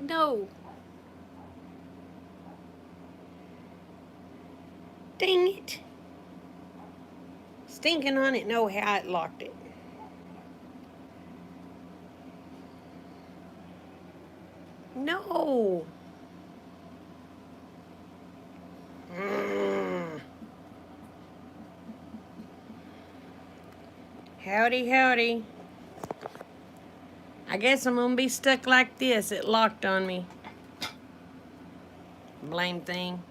No. Dang it. Stinking on it know how it locked it. No. Mm. Howdy, howdy. I guess I'm gonna be stuck like this. It locked on me. Blame thing.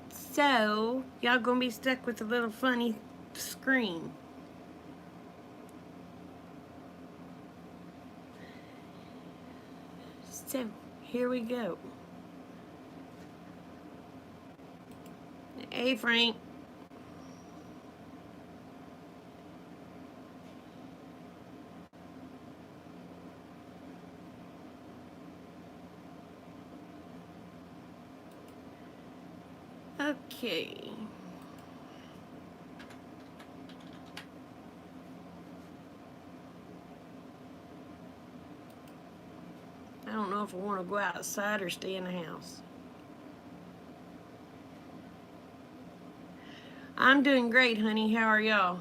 So, y'all gonna be stuck with a little funny screen. So, here we go. Hey, Frank. Okay. I don't know if I want to go outside or stay in the house. I'm doing great, honey. How are y'all?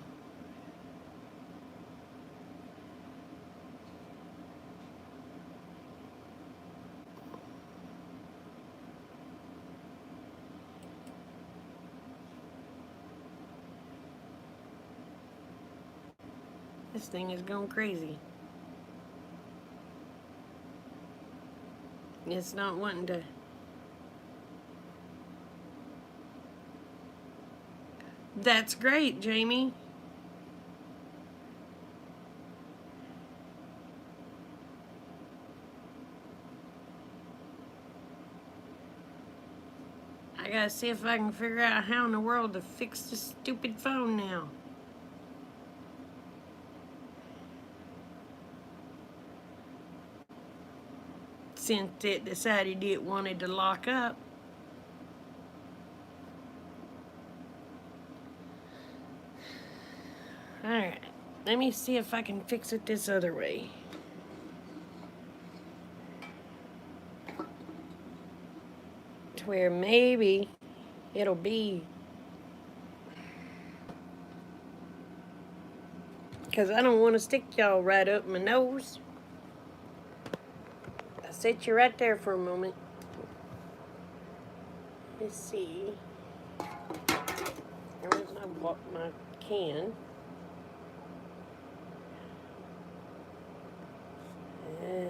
This thing is going crazy. It's not wanting to. That's great, Jamie. I gotta see if I can figure out how in the world to fix this stupid phone now. Since it decided it wanted to lock up. Alright, let me see if I can fix it this other way. To where maybe it'll be. Because I don't want to stick y'all right up my nose. I'll sit you right there for a moment. Let's see. Where's my can? Yeah.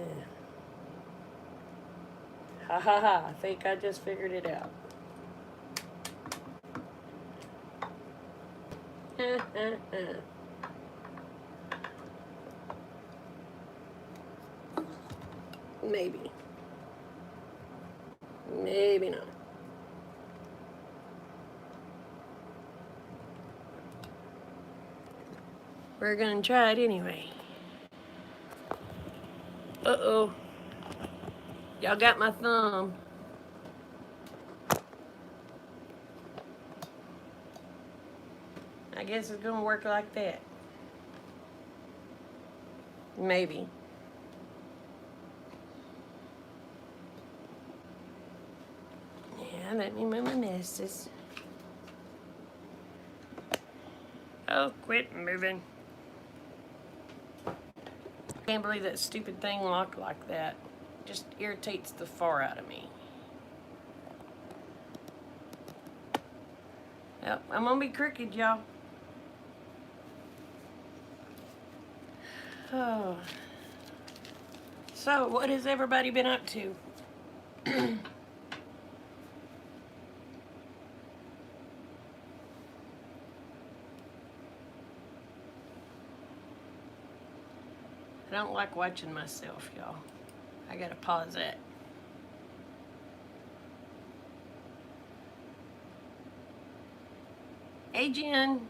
Ha ha ha, I think I just figured it out. Maybe. Maybe not. We're gonna try it anyway. Uh-oh. Y'all got my thumb. I guess it's gonna work like that. Maybe. Yeah, let me move my messes. Oh, quit moving. Can't believe that stupid thing locked like that. Just irritates the far out of me. Yep, I'm gonna be crooked, y'all. Oh. So, what has everybody been up to? I don't like watching myself, y'all. I gotta pause that. Hey, Jen.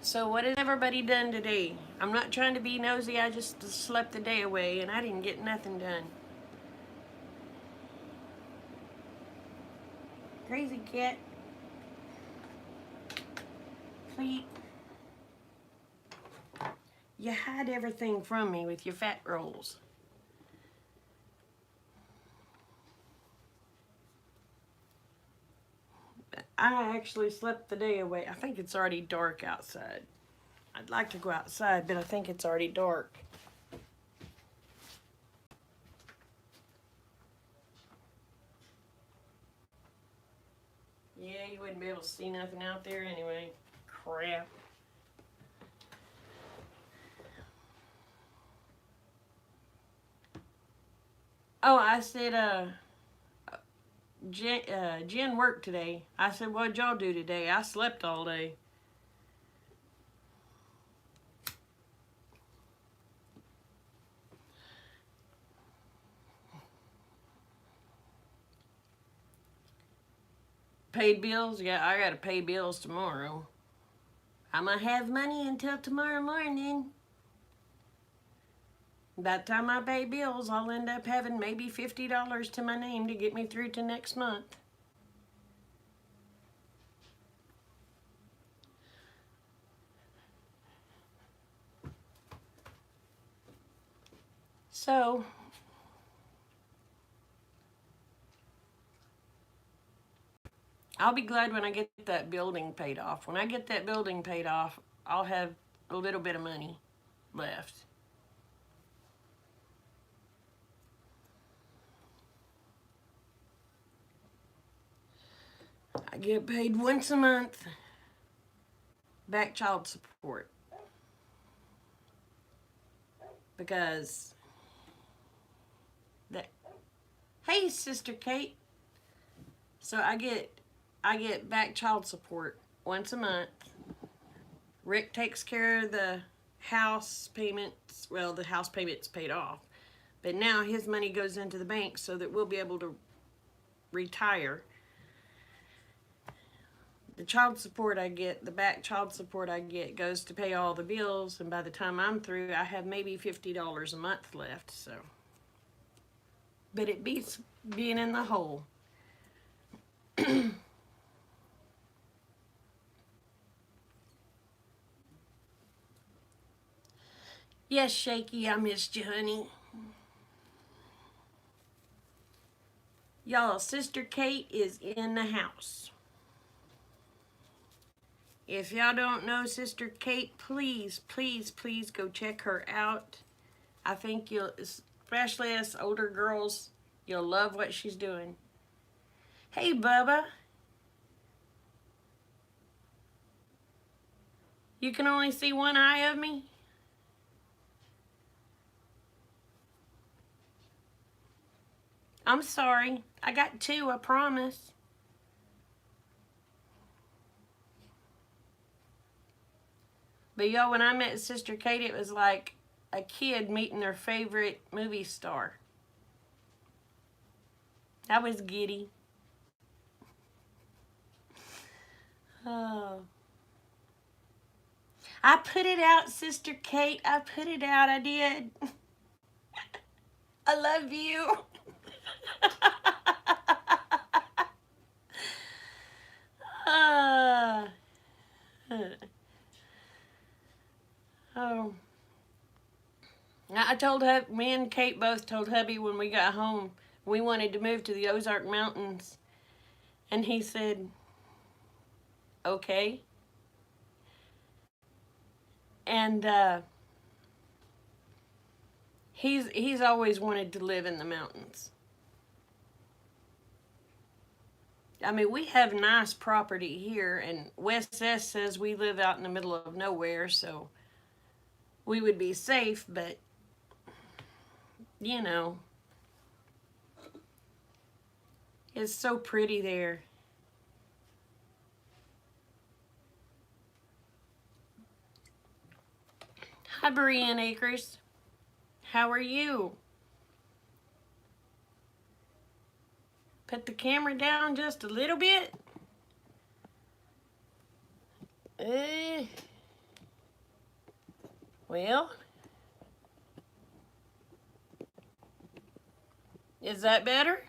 So, what has everybody done today? I'm not trying to be nosy, I just slept the day away and I didn't get nothing done. Crazy cat. complete. You hide everything from me with your fat rolls. I actually slept the day away. I think it's already dark outside. I'd like to go outside, but I think it's already dark. Yeah, you wouldn't be able to see nothing out there anyway. Crap. Oh, I said, Jen worked today. I said, what'd y'all do today? I slept all day. Paid bills? Yeah, I gotta pay bills tomorrow. I'm gonna have money until tomorrow morning. By the time I pay bills, I'll end up having maybe $50 to my name to get me through to next month. So, I'll be glad when I get that building paid off. When I get that building paid off, I'll have a little bit of money left. I get paid once a month back child support because that. Hey, Sister Kate. So I get back child support once a month. Rick takes care of the house payments. Well, the house payment's paid off, but now his money goes into the bank so that we'll be able to retire. The child support I get, the back child support I get, goes to pay all the bills, and by the time I'm through, I have maybe $50 a month left, so. But it beats being in the hole. Yes, Shaky, I missed you, honey. Y'all, Sister Kate is in the house. If y'all don't know Sister Kate, please, please, please go check her out. I think you'll, especially us older girls, you'll love what she's doing. Hey, Bubba. You can only see one eye of me? I'm sorry. I got two, I promise. But y'all, when I met Sister Kate, it was like a kid meeting their favorite movie star. I was giddy. Oh. I put it out, Sister Kate. I put it out. I did. I love you. Oh. I told her, me and Kate both told hubby when we got home we wanted to move to the Ozark Mountains. And he said, okay. And he's always wanted to live in the mountains. I mean, we have nice property here, and West S says we live out in the middle of nowhere, so we would be safe, but, you know, it's so pretty there. Hi, Brienne Acres. How are you? Put the camera down just a little bit. Well, is that better?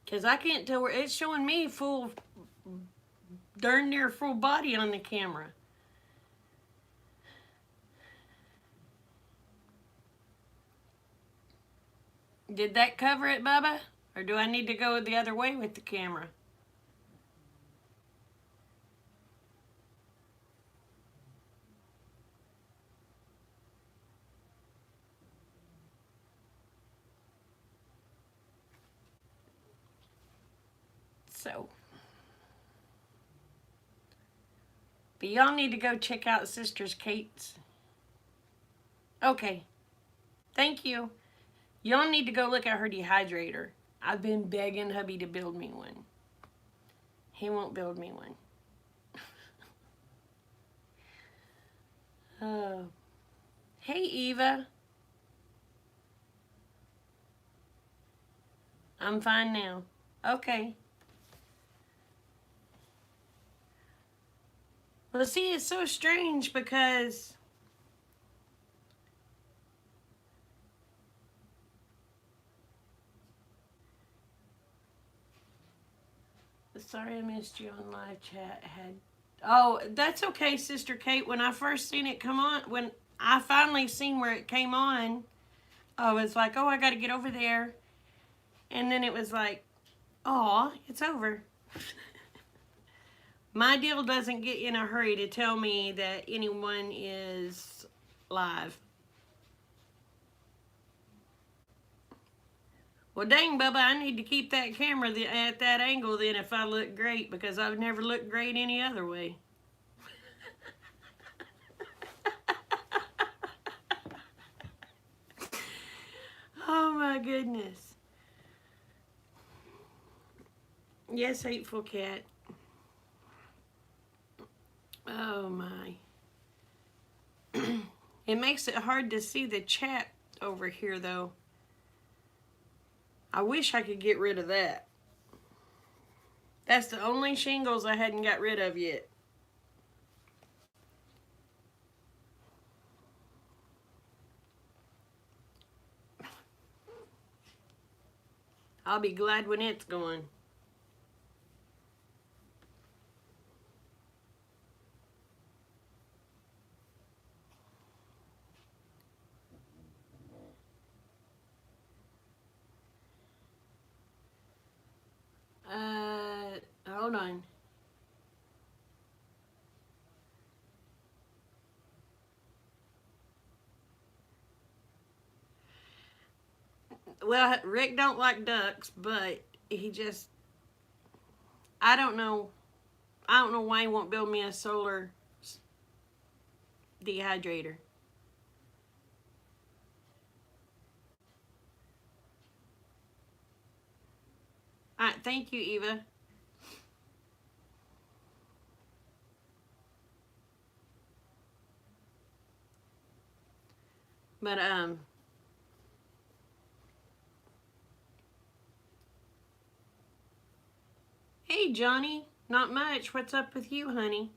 Because I can't tell where it's showing me full, darn near full body on the camera. Did that cover it, Bubba? Or do I need to go the other way with the camera? So, but y'all need to go check out Sisters Kate's. Okay, thank you. Y'all need to go look at her dehydrator. I've been begging hubby to build me one. He won't build me one. Oh. Hey, Eva. I'm fine now. Okay. Well, see, it's so strange because sorry I missed you on live chat. Oh, that's okay, Sister Kate. When I first seen it come on, when I finally seen where it came on, I was like, oh, I got to get over there. And then it was like, oh, it's over. My deal doesn't get in a hurry to tell me that anyone is live. Well, dang, Bubba, I need to keep that camera at that angle then if I look great, because I've never looked great any other way. Oh, my goodness. Yes, hateful cat. Oh, my. It makes it hard to see the chat over here, though. I wish I could get rid of that. That's the only shingles I hadn't got rid of yet. I'll be glad when it's gone. Hold on. Well, Rick don't like ducks, but he just, I don't know why he won't build me a solar dehydrator. All right, thank you, Eva. But hey, Johnny, not much. What's up with you, honey?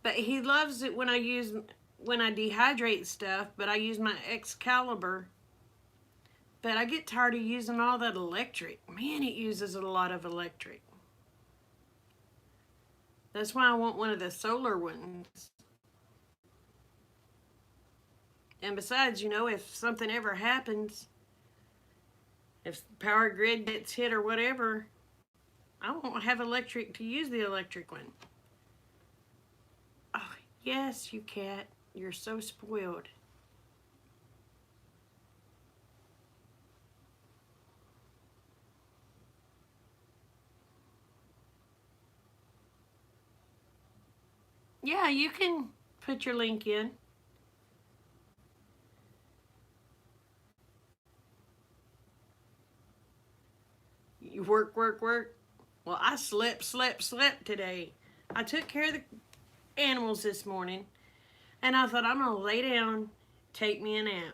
But he loves it when I dehydrate stuff, but I use my Excalibur. But I get tired of using all that electric. Man, it uses a lot of electric. That's why I want one of the solar ones. And besides, you know, if something ever happens, if the power grid gets hit or whatever, I won't have electric to use the electric one. Oh, yes, you cat. You're so spoiled. Yeah, you can put your link in. You work, work, work. Well, I slept today. I took care of the animals this morning, and I thought I'm going to lay down, take me a nap.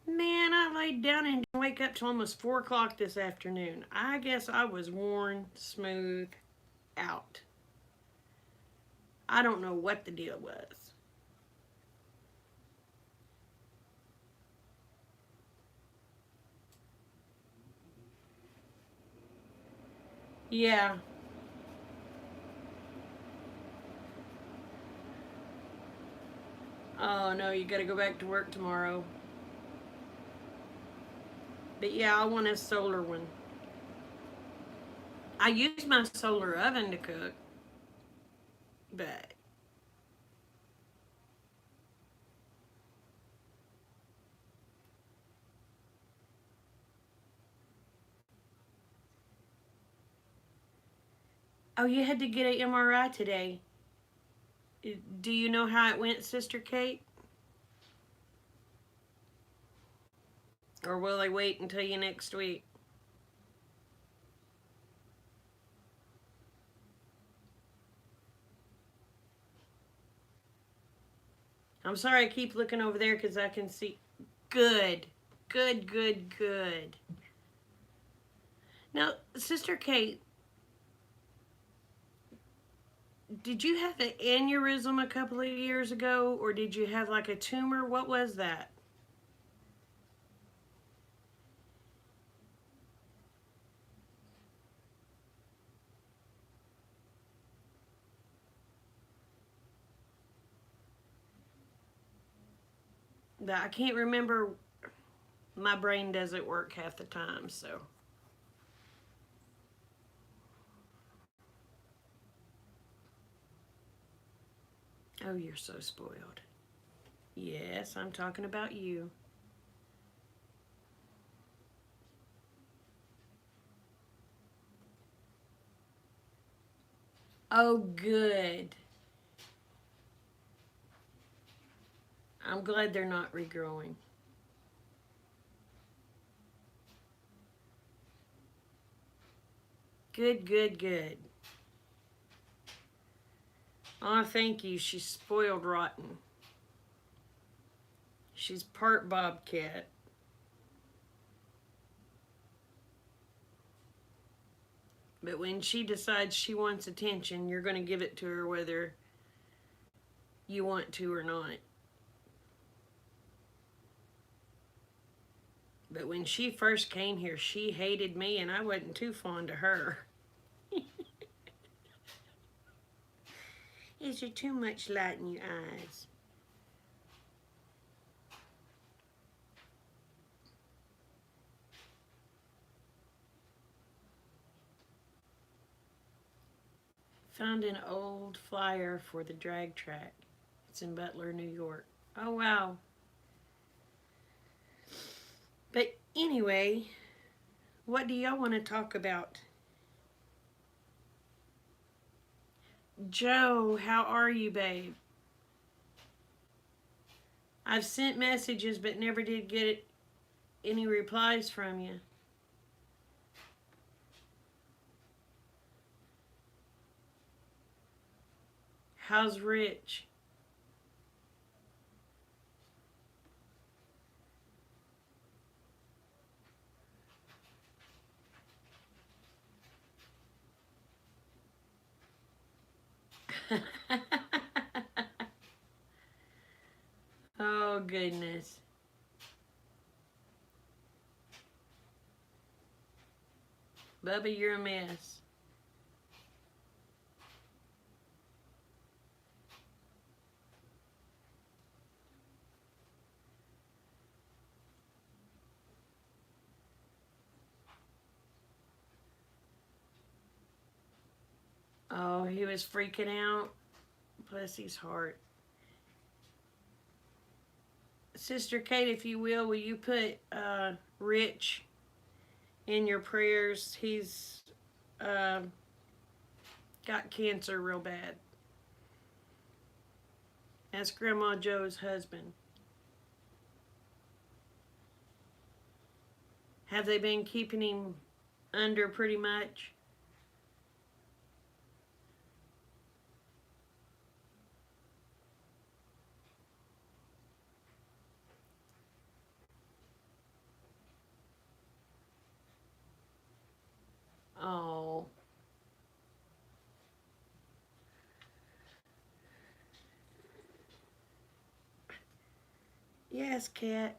Man, I laid down and didn't wake up till almost 4 o'clock this afternoon. I guess I was worn smooth out. I don't know what the deal was. Yeah. Oh no, you gotta go back to work tomorrow. But yeah, I want a solar one. I use my solar oven to cook, but oh, you had to get an MRI today. Do you know how it went, Sister Kate? Or will they wait until you next week? I'm sorry I keep looking over there because I can see. Good. Good, good, good. Now, Sister Kate, did you have an aneurysm a couple of years ago, or did you have like a tumor? What was that? That I can't remember. My brain doesn't work half the time, so. Oh, you're so spoiled. Yes, I'm talking about you. Oh, good. I'm glad they're not regrowing. Good, good, good. Oh, thank you. She's spoiled rotten. She's part bobcat. But when she decides she wants attention, you're going to give it to her whether you want to or not. But when she first came here, she hated me and I wasn't too fond of her. Is there too much light in your eyes? Found an old flyer for the drag track. It's in Butler, New York. Oh, wow. But anyway, what do y'all want to talk about? Joe, how are you, babe? I've sent messages but never did get any replies from you. How's Rich? Oh, goodness. Bubba, you're a mess. Oh, he was freaking out. Bless his heart. Sister Kate, if you will you put Rich in your prayers? He's uh, got cancer real bad. That's Grandma Joe's husband. Have they been keeping him under pretty much? Oh. Yes, Cat.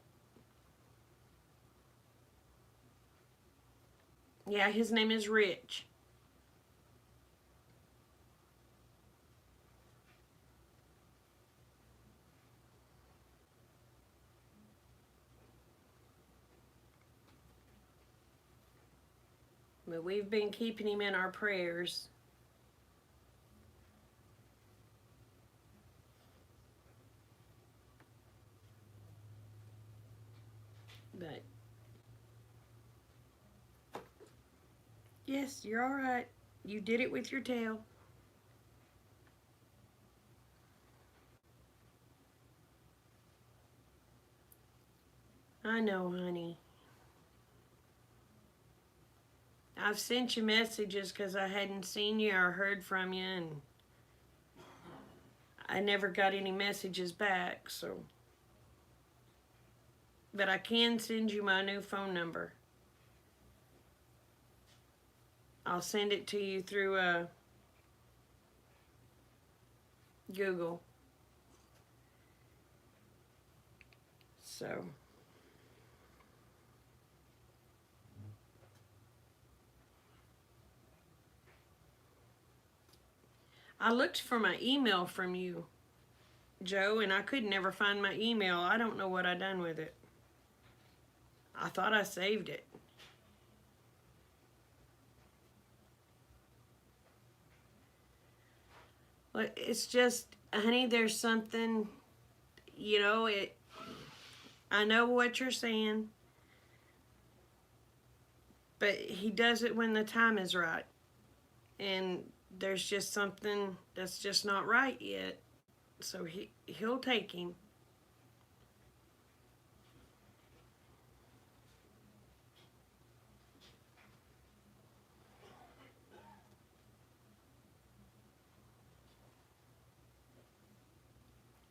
Yeah, his name is Rich. But we've been keeping him in our prayers. But yes, you're all right. You did it with your tail. I know, honey. I've sent you messages because I hadn't seen you or heard from you, and I never got any messages back, so. But I can send you my new phone number. I'll send it to you through Google. So. I looked for my email from you, Joe, and I could never find my email. I don't know what I done with it. I thought I saved it. Well, it's just, honey, there's something, I know what you're saying, but he does it when the time is right. And there's just something that's just not right yet. So he'll take him.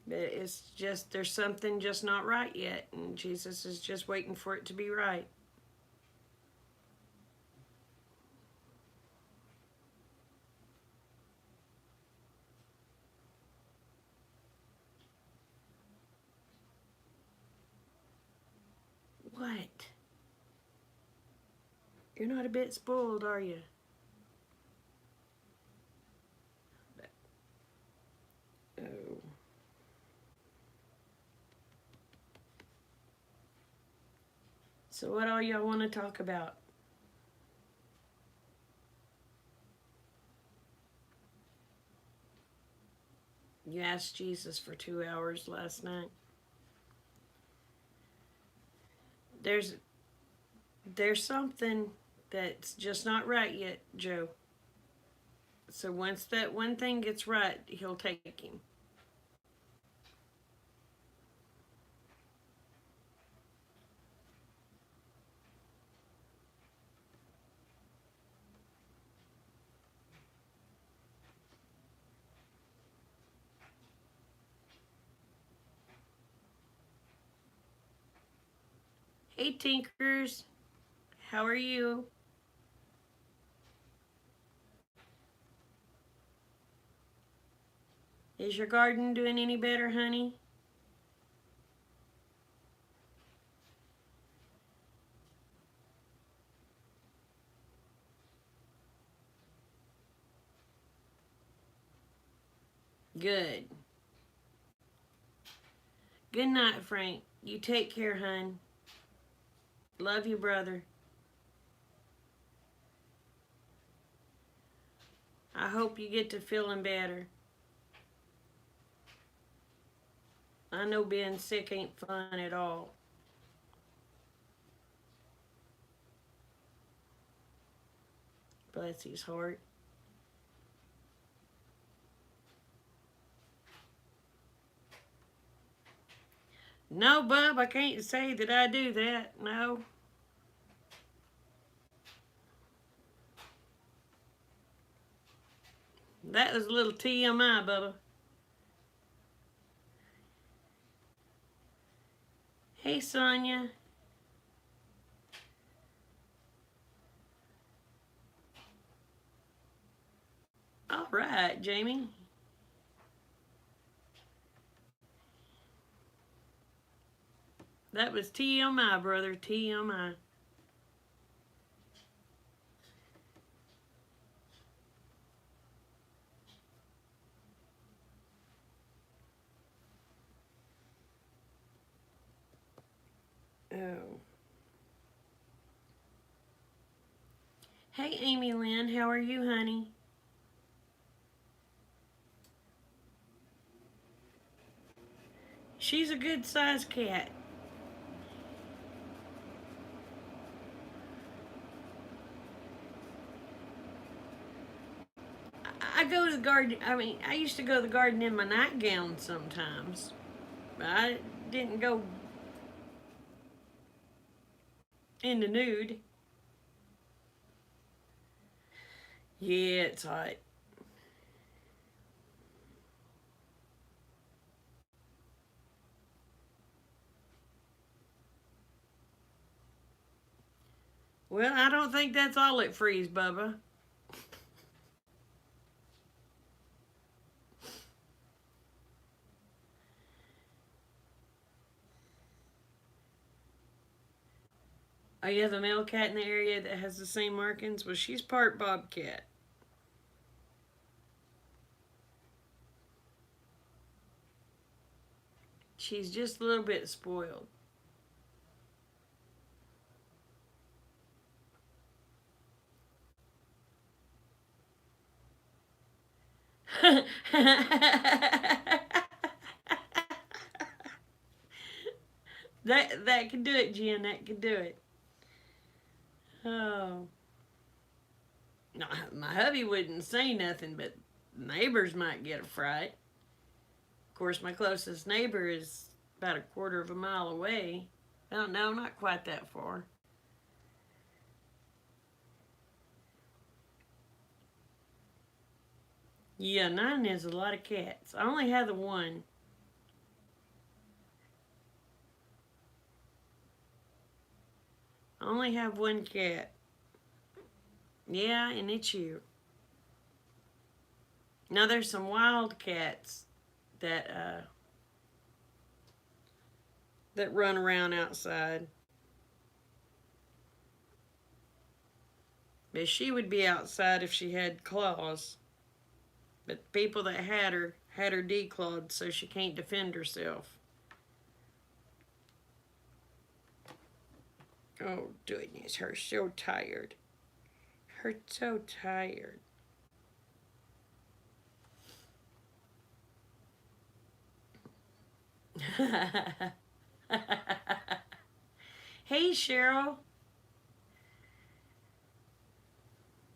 But it's just, there's something just not right yet. And Jesus is just waiting for it to be right. What? You're not a bit spoiled, are you? Oh. So what all y'all want to talk about? You asked Jesus for 2 hours last night. There's something that's just not right yet, Joe. So once that one thing gets right, he'll take him. Hey, Tinkers. How are you? Is your garden doing any better, honey? Good. Good night, Frank. You take care, hon. Love you, brother. I hope you get to feeling better. I know being sick ain't fun at all. Bless his heart. No, Bub, I can't say that I do that. No. That was a little TMI, Bubba. Hey, Sonia. All right, Jamie. That was TMI, brother. TMI. Oh. Hey, Amy Lynn, how are you, honey? She's a good sized cat. I go to the garden. I mean, I used to go to the garden in my nightgown sometimes. But I didn't go in the nude. Yeah, it's hot. Well, I don't think that's all it frees, Bubba. Oh, you have a male cat in the area that has the same markings? Well, she's part bobcat. She's just a little bit spoiled. that can do it, Jen. That can do it. Oh. No, my hubby wouldn't say nothing, but neighbors might get a fright. Of course, my closest neighbor is about a quarter of a mile away. Oh, no, not quite that far. Yeah, 9 is a lot of cats. I only have the one. I only have one cat. Yeah, and it's you. Now there's some wild cats that that run around outside. But she would be outside if she had claws. But people that had her declawed so she can't defend herself. Oh goodness, her so tired. Her so tired. Hey Cheryl.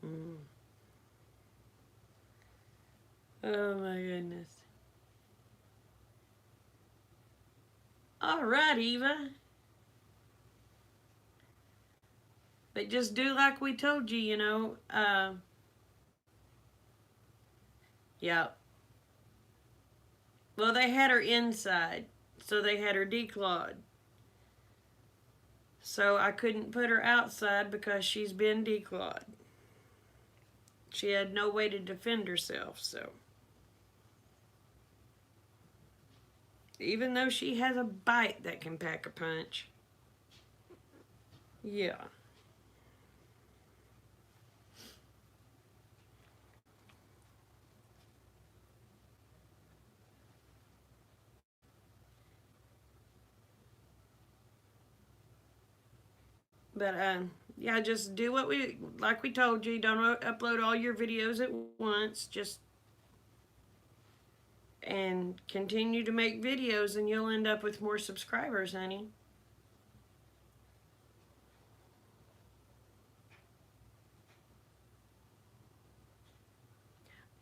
Mm. Oh my goodness. All right, Eva. But just do like we told you, you know. Yeah. Well, they had her inside, so they had her declawed. So I couldn't put her outside because she's been declawed. She had no way to defend herself, so. Even though she has a bite that can pack a punch. Yeah. But yeah, just do what we like we told you. Don't upload all your videos at once. Just and continue to make videos, and you'll end up with more subscribers, honey.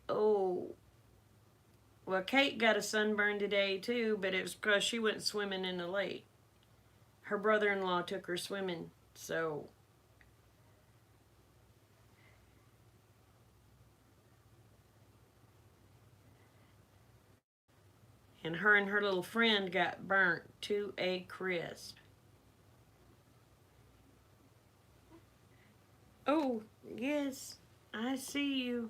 Oh, well, Kate got a sunburn today too, but it was because she went swimming in the lake. Her brother-in-law took her swimming, so. And her little friend got burnt to a crisp. Oh, yes, I see you.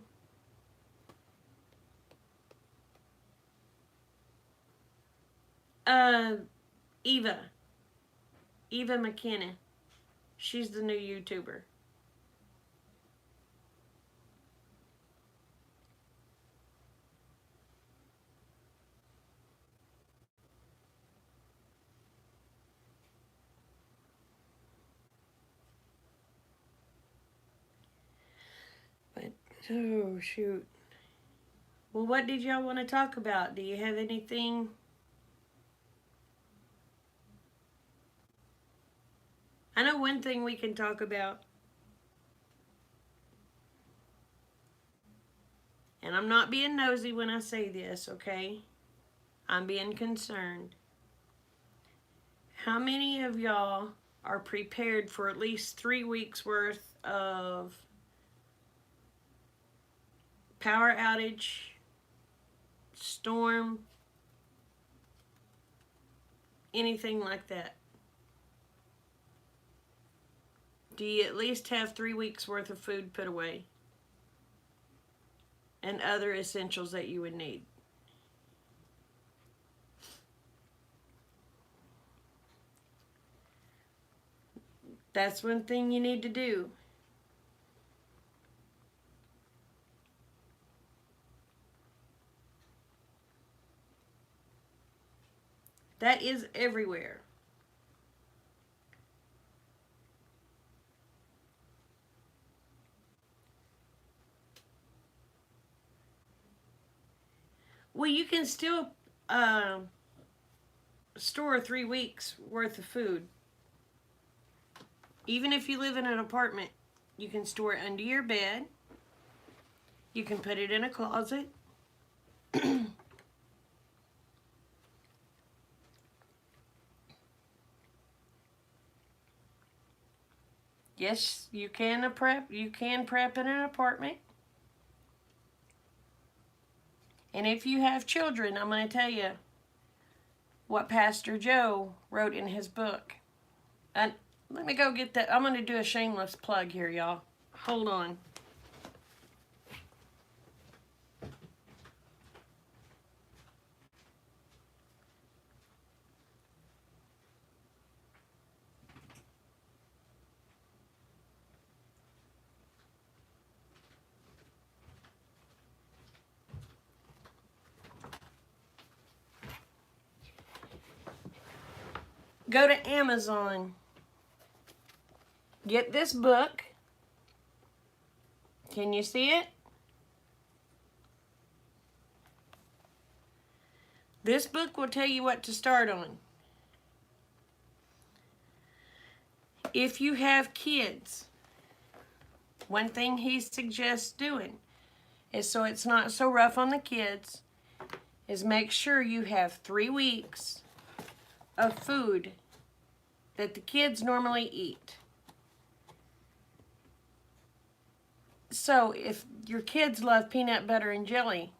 Uh, Eva. Eva McKenna. She's the new YouTuber. Oh, shoot. Well, what did y'all want to talk about? Do you have anything? I know one thing we can talk about. And I'm not being nosy when I say this, okay? I'm being concerned. How many of y'all are prepared for at least 3 weeks worth of power outage, storm, anything like that? Do you at least have 3 weeks worth of food put away? And other essentials that you would need? That's one thing you need to do. That is everywhere. Well, you can still store 3 weeks worth of food. Even if you live in an apartment, you can store it under your bed. You can put it in a closet. Yes, you can prep. You can prep in an apartment. And if you have children, I'm going to tell you what Pastor Joe wrote in his book. And let me go get that. I'm going to do a shameless plug here, y'all. Hold on. Go to Amazon. Get this book. Can you see it? This book will tell you what to start on. If you have kids, one thing he suggests doing is, so it's not so rough on the kids, is make sure you have 3 weeks of food that the kids normally eat. So if your kids love peanut butter and jelly,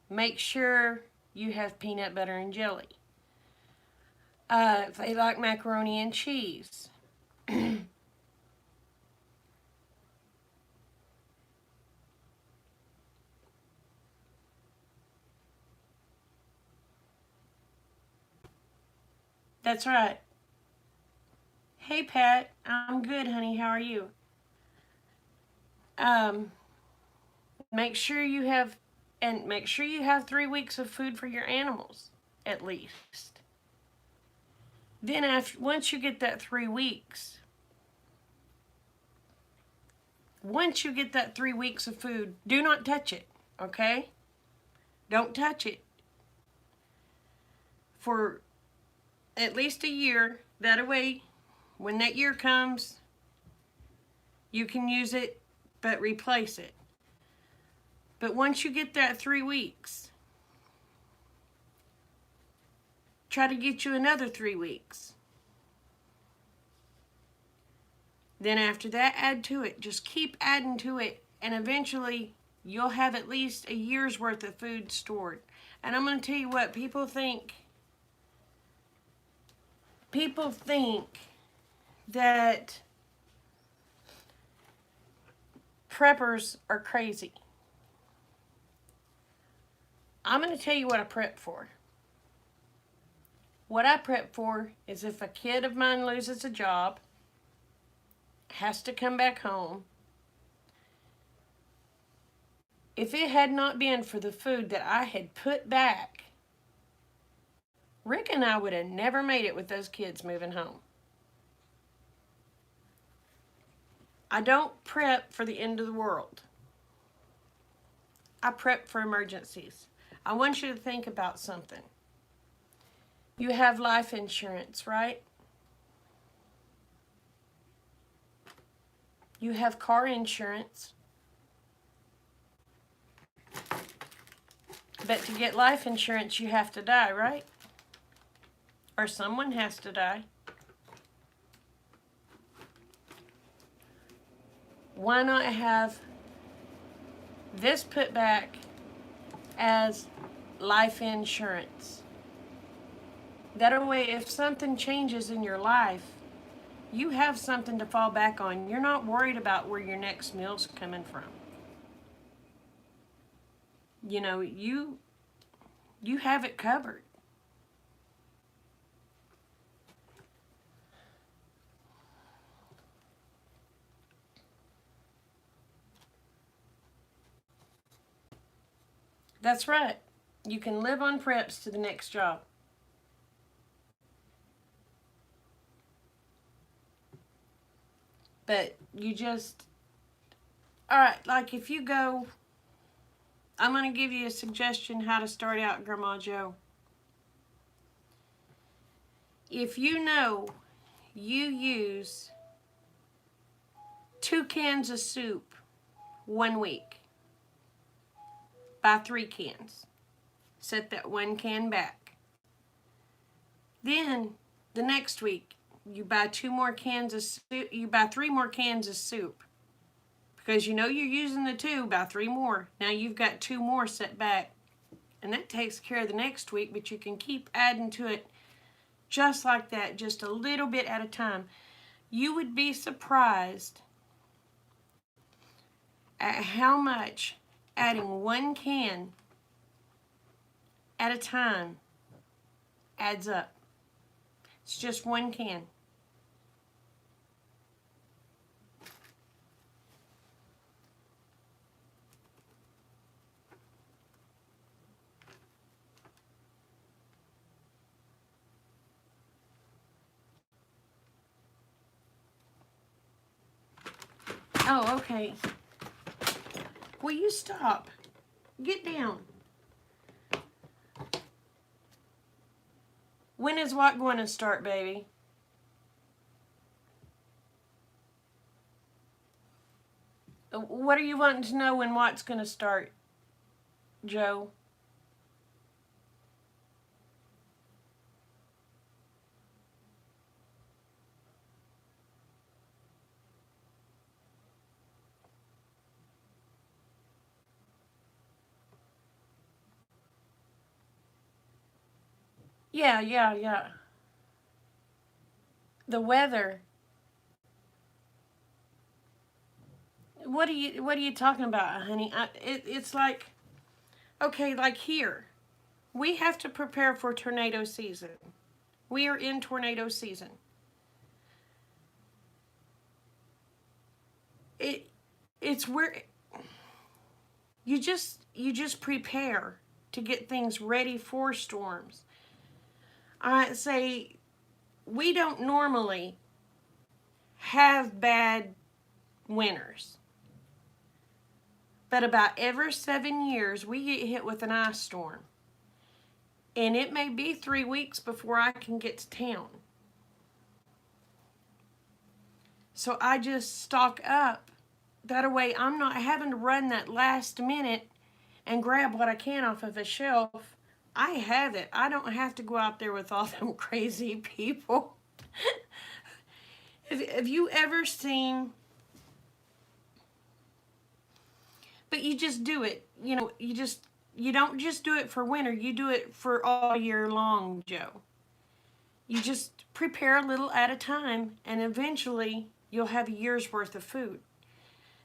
make sure you have peanut butter and jelly. If they like macaroni and cheese, that's right. Hey Pat, I'm good, honey. How are you? Make sure you have, and make sure you have 3 weeks of food for your animals, at least. Then once you get that 3 weeks, once you get that 3 weeks of food, do not touch it, okay? Don't touch it for at least a year. That way, when that year comes, you can use it, but replace it. But once you get that 3 weeks, try to get you another 3 weeks. Then after that, add to it. Just keep adding to it, and eventually you'll have at least a year's worth of food stored. And I'm going to tell you what, people think that preppers are crazy. I'm going to tell you what I prep for. What I prep for is if a kid of mine loses a job, has to come back home, if it had not been for the food that I had put back, Rick and I would have never made it with those kids moving home. I don't prep for the end of the world. I prep for emergencies. I want you to think about something. You have life insurance, right? You have car insurance. But to get life insurance, you have to die, right? Or someone has to die. Why not have this put back as life insurance? That way, if something changes in your life, you have something to fall back on. You're not worried about where your next meal's coming from. You know, you have it covered. That's right. You can live on preps to the next job. But you just, all right, like if you go, I'm going to give you a suggestion how to start out, Grandma Joe. If you know you use 2 cans of soup 1 week, buy 3 cans. Set that 1 can back. Then the next week, you buy 2 more cans of soup. You buy 3 more cans of soup. Because you know you're using the 2, buy 3 more. Now you've got 2 more set back. And that takes care of the next week, but you can keep adding to it just like that, just a little bit at a time. You would be surprised at how much adding 1 can at a time adds up. It's just 1 can. Oh, okay. Will you stop? Get down. When is what going to start, baby? What are you wanting to know when what's going to start, Joe? Yeah. The weather. What are you talking about, honey? It's like, okay, like here. We have to prepare for tornado season. We are in tornado season. It's where you just prepare to get things ready for storms. I say we don't normally have bad winters. But about every 7 years, we get hit with an ice storm. And it may be 3 weeks before I can get to town. So I just stock up. That way I'm not having to run that last minute and grab what I can off of a shelf. I have it. I don't have to go out there with all them crazy people. Have you ever seen... But you just do it. You know, you don't just do it for winter. You do it for all year long, Joe. You just prepare a little at a time, and eventually you'll have a year's worth of food.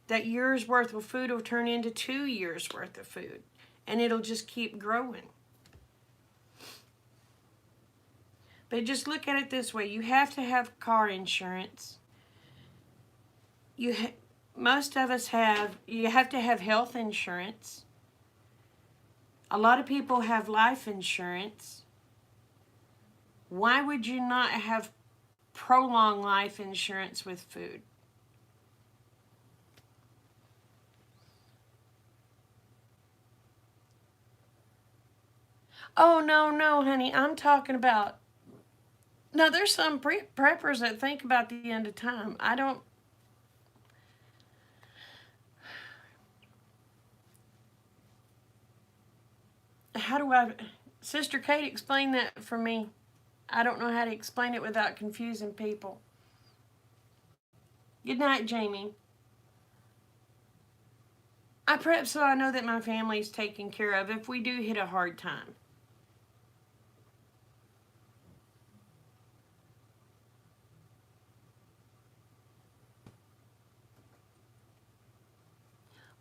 That year's worth of food will turn into 2 years worth of food, and it'll just keep growing. But just look at it this way. You have to have car insurance. Most of us you have to have health insurance. A lot of people have life insurance. Why would you not have prolonged life insurance with food? Oh, no, no, honey. I'm talking about. No, there's some preppers that think about the end of time. I don't. How do I. Sister Kate, explain that for me. I don't know how to explain it without confusing people. Good night, Jamie. I prep so I know that my family's taken care of if we do hit a hard time.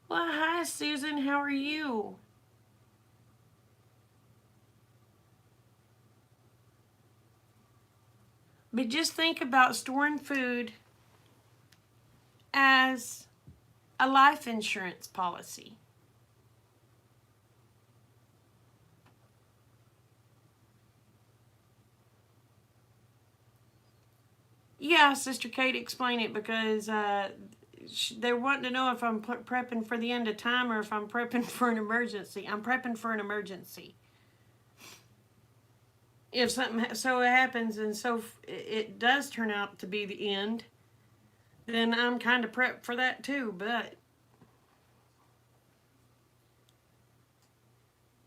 Well, hi, Susan. How are you? But just think about storing food as a life insurance policy. Yeah, Sister Kate, explain it because they're wanting to know if I'm prepping for the end of time or if I'm prepping for an emergency. I'm prepping for an emergency. If something so happens and so it does turn out to be the end, then I'm kind of prepped for that too. But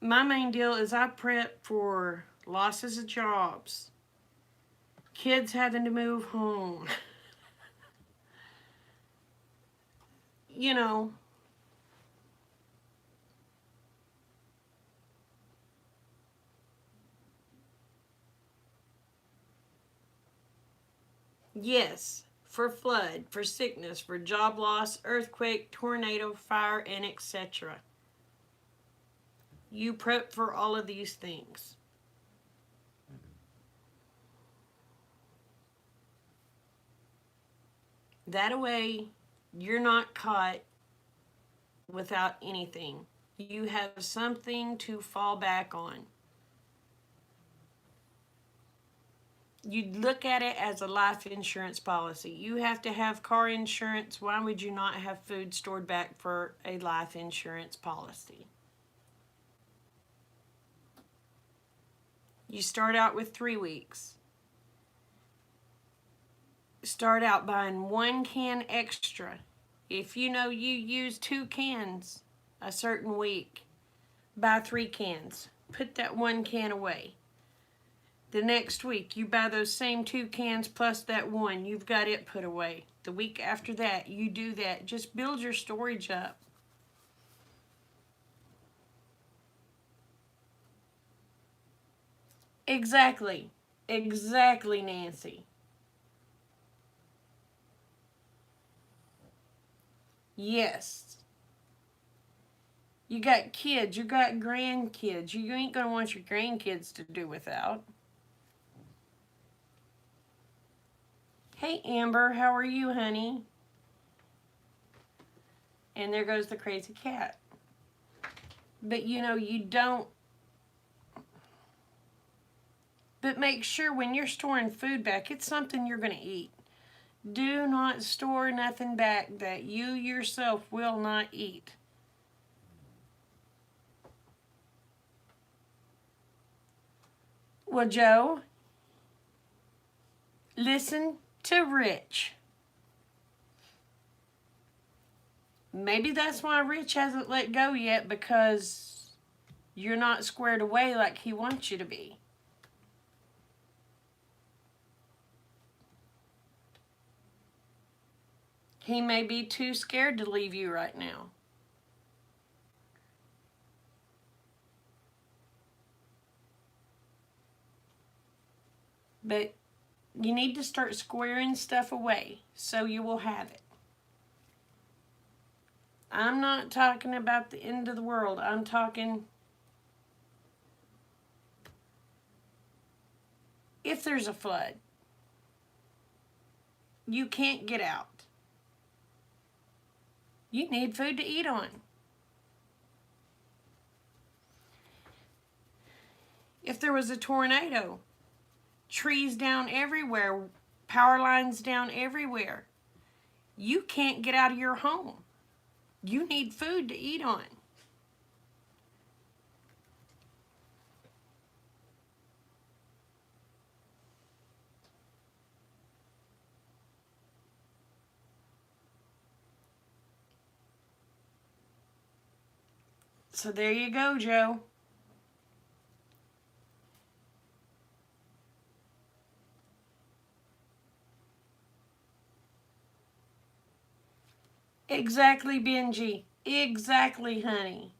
my main deal is I prep for losses of jobs, kids having to move home, you know. Yes, for flood, for sickness, for job loss, earthquake, tornado, fire, and etc. You prep for all of these things. That way, you're not caught without anything. You have something to fall back on. You look at it as a life insurance policy. You have to have car insurance. Why would you not have food stored back for a life insurance policy? You start out with 3 weeks. Start out buying 1 can extra. If you know you use 2 cans a certain week, buy 3 cans. Put that 1 can away. The next week, you buy those same 2 cans plus that one. You've got it put away. The week after that, you do that. Just build your storage up. Exactly. Exactly, Nancy. Yes. You got kids, you got grandkids. You ain't going to want your grandkids to do without. Hey, Amber, how are you, honey? And there goes the crazy cat. But you know, you don't. But make sure when you're storing food back, it's something you're going to eat. Do not store nothing back that you yourself will not eat. Well, Joe, listen to Rich. Maybe that's why Rich hasn't let go yet, because you're not squared away like he wants you to be. He may be too scared to leave you right now. But you need to start squaring stuff away so you will have it. I'm not talking about the end of the world. I'm talking if there's a flood, you can't get out. You need food to eat on. If there was a tornado, trees down everywhere, power lines down everywhere, you can't get out of your home. You need food to eat on. So there you go, Joe. Exactly, Benji. Exactly, honey.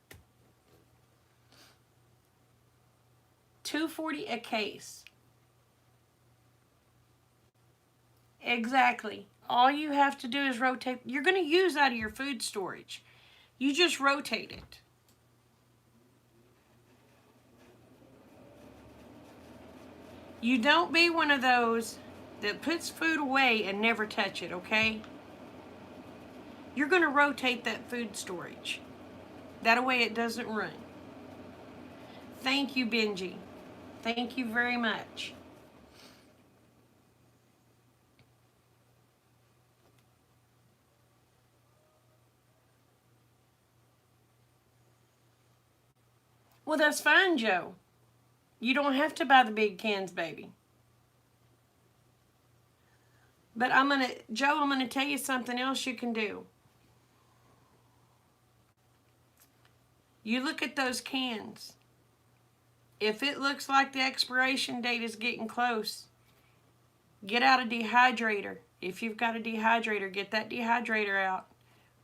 $2.40 a case. Exactly. All you have to do is rotate. You're going to use out of your food storage. You just rotate it. You don't be one of those that puts food away and never touch it, okay? You're going to rotate that food storage. That way it doesn't run. Thank you, Benji. Thank you very much. Well, that's fine, Joe. You don't have to buy the big cans, baby. But Joe, I'm gonna tell you something else you can do. You look at those cans. If it looks like the expiration date is getting close, get out a dehydrator. If you've got a dehydrator, get that dehydrator out.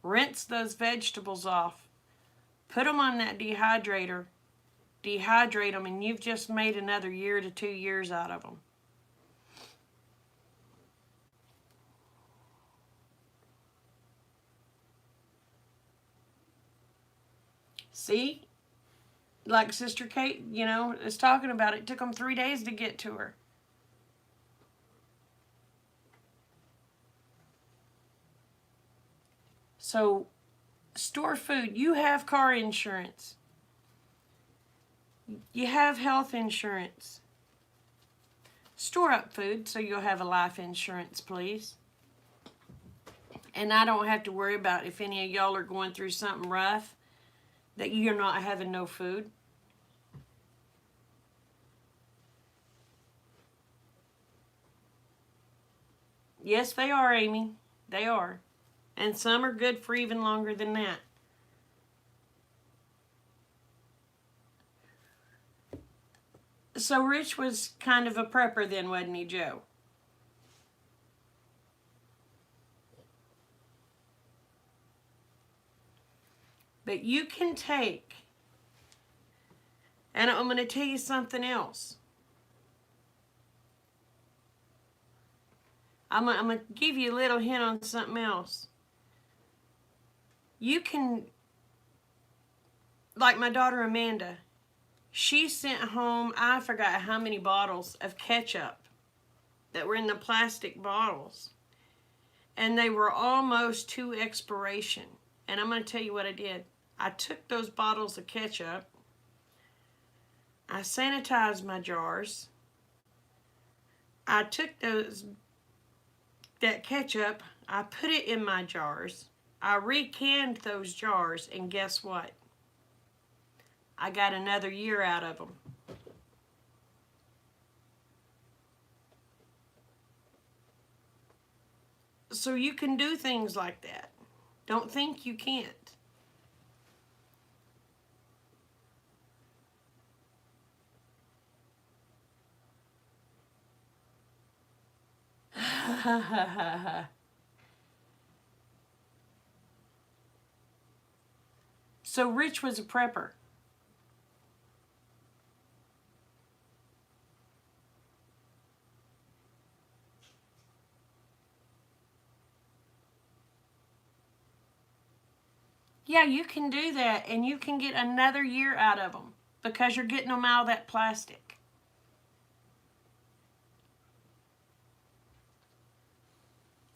Rinse those vegetables off. Put them on that dehydrator. Dehydrate them, and you've just made another year to 2 years out of them. See? Like Sister Kate, is talking about, it took them 3 days to get to her. So, store food. You have car insurance. You have health insurance. Store up food so you'll have a life insurance, please. And I don't have to worry about if any of y'all are going through something rough, that you're not having no food. Yes, they are, Amy. They are. And some are good for even longer than that. So Rich was kind of a prepper then, wasn't he, Joe? But you can take, and I'm going to tell you something else. I'm going to give you a little hint on something else. You can, like my daughter Amanda, she sent home, I forgot how many bottles of ketchup that were in the plastic bottles. And they were almost to expiration. And I'm going to tell you what I did. I took those bottles of ketchup. I sanitized my jars. I took that ketchup, I put it in my jars. I recanned those jars, and guess what? I got another year out of them. So you can do things like that. Don't think you can't. So Rich was a prepper. Yeah, you can do that, and you can get another year out of them because you're getting them out of that plastic.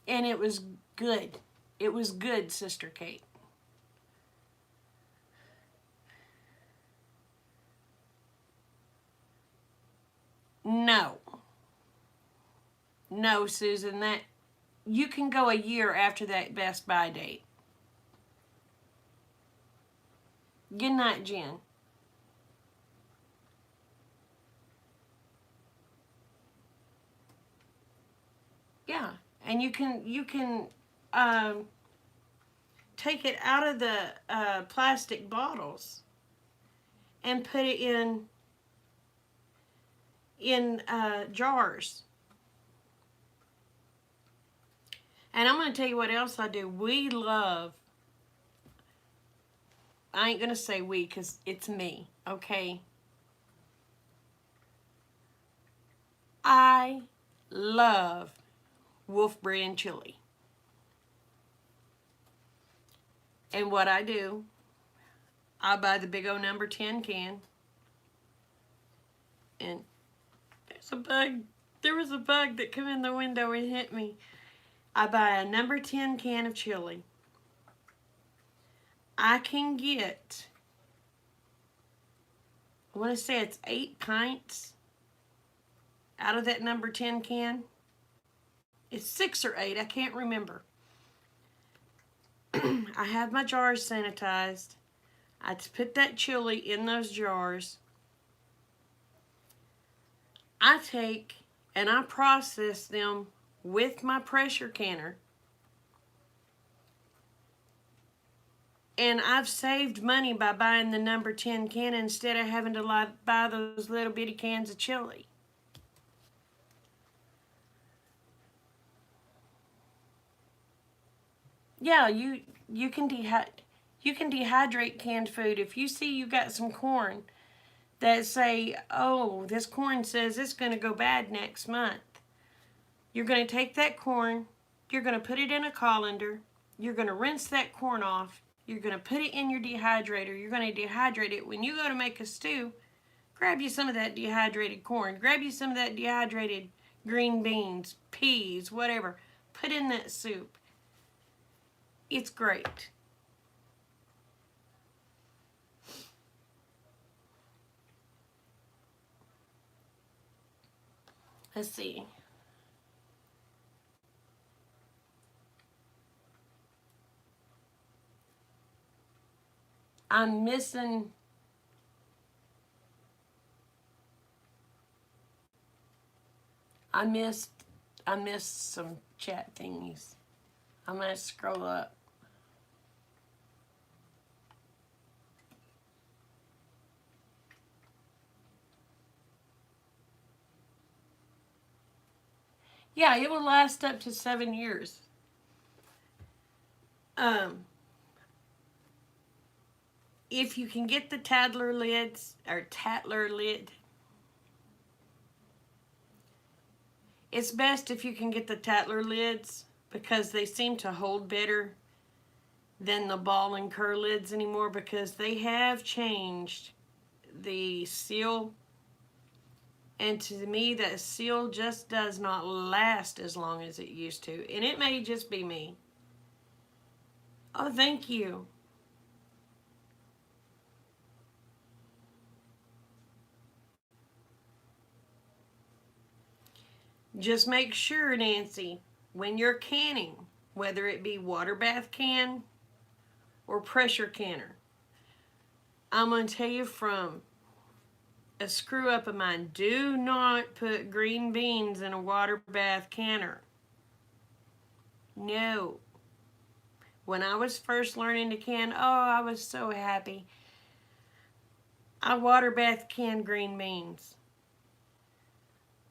And it was good. It was good, Sister Kate. No. No, Susan, that you can go a year after that Best Buy date. Good night, Jen. Yeah, and you can take it out of the plastic bottles and put it in jars. And I'm going to tell you what else I do. We love, I ain't going to say we because it's me, okay? I love Wolf brand chili. And what I do, I buy the big old number 10 can. And there's a bug. There was a bug that came in the window and hit me. I buy a number 10 can of chili. I can get, I want to say it's 8 pints out of that number 10 can. It's 6 or 8, I can't remember. I have my jars sanitized. I put that chili in those jars. I take and I process them with my pressure canner. And I've saved money by buying the number 10 can instead of having to buy those little bitty cans of chili. Yeah, you can dehydrate canned food. If you see you got some corn that say, oh, this corn says it's going to go bad next month. You're going to take that corn, you're going to put it in a colander, you're going to rinse that corn off, you're going to put it in your dehydrator, you're going to dehydrate it. When you go to make a stew, grab you some of that dehydrated corn, grab you some of that dehydrated green beans, peas, whatever. Put in that soup. It's great. Let's see. I'm missing. I missed some chat thingies. I'm gonna scroll up. Yeah, it will last up to 7 years. If you can get the Tattler lids, or Tattler lid, it's best if you can get the Tattler lids because they seem to hold better than the ball and cur lids anymore because they have changed the seal. And to me, that seal just does not last as long as it used to. And it may just be me. Oh, thank you. Just make sure, Nancy, when you're canning, whether it be water bath can or pressure canner, I'm going to tell you from a screw up of mine, do not put green beans in a water bath canner. No. When I was first learning to can, oh, I was so happy. I water bath canned green beans.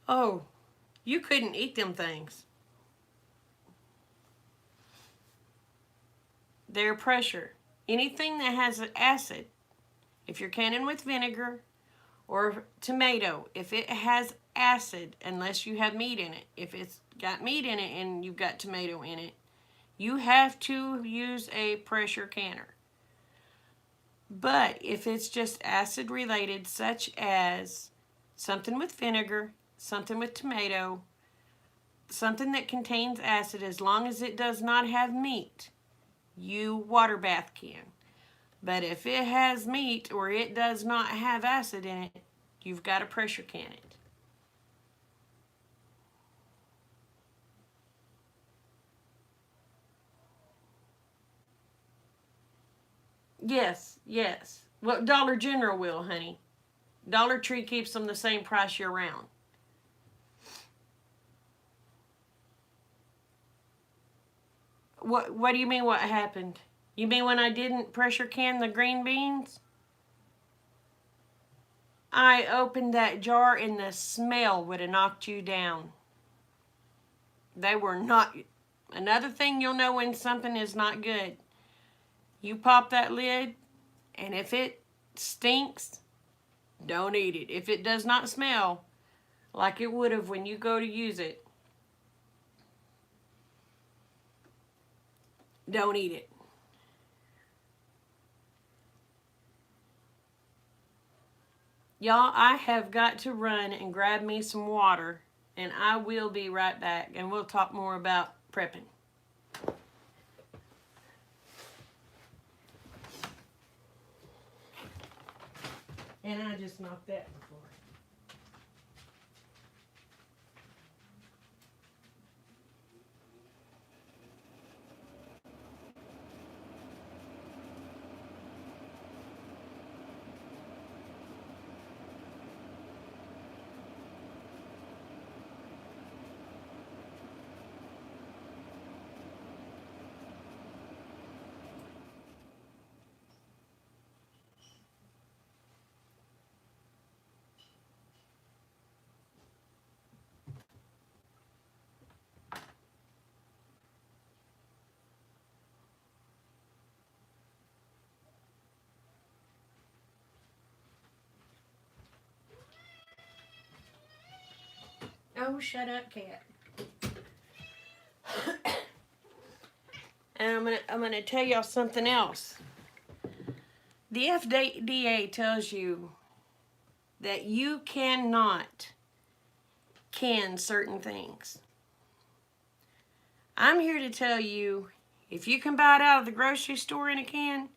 Oh, you couldn't eat them things. They're pressure. Anything that has an acid, if you're canning with vinegar or tomato, if it has acid, unless you have meat in it, if it's got meat in it and you've got tomato in it, you have to use a pressure canner. But if it's just acid related, such as something with vinegar, something with tomato, something that contains acid, as long as it does not have meat, you water bath can. But if it has meat or it does not have acid in it, you've got to pressure can it. Yes, yes. Well, Dollar General will, honey. Dollar Tree keeps them the same price year round. What do you mean what happened? You mean when I didn't pressure can the green beans? I opened that jar and the smell would have knocked you down. They were not. Another thing you'll know when something is not good. You pop that lid, and if it stinks, don't eat it. If it does not smell like it would have when you go to use it, don't eat it. Y'all, I have got to run and grab me some water, and I will be right back, and we'll talk more about prepping. And I just knocked that before. Oh, shut up, cat. And I'm gonna tell y'all something else. The FDA tells you that you cannot can certain things. I'm here to tell you, if you can buy it out of the grocery store in a can,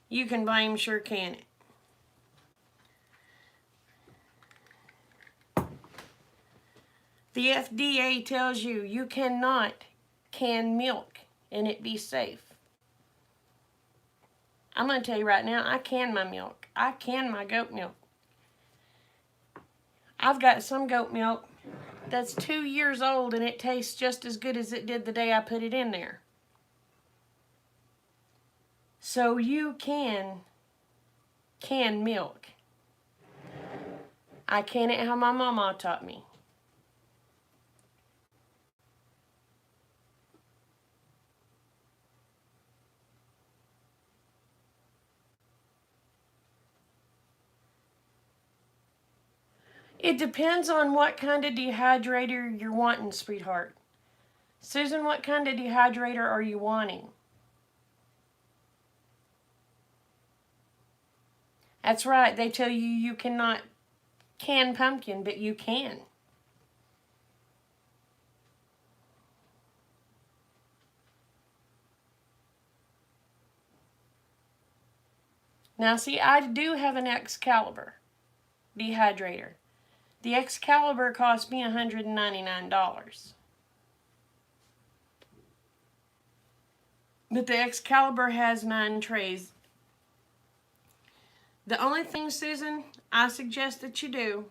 you can blame sure can it. The FDA tells you you cannot can milk and it be safe. I'm going to tell you right now, I can my milk. I can my goat milk. I've got some goat milk that's 2 years old and it tastes just as good as it did the day I put it in there. So you can milk. I can it how my mama taught me. It depends on what kind of dehydrator you're wanting, sweetheart. Susan, what kind of dehydrator are you wanting? That's right, they tell you you cannot can pumpkin, but you can. Now see, I do have an Excalibur dehydrator. The Excalibur cost me $199. But the Excalibur has 9 trays. The only thing, Susan, I suggest that you do,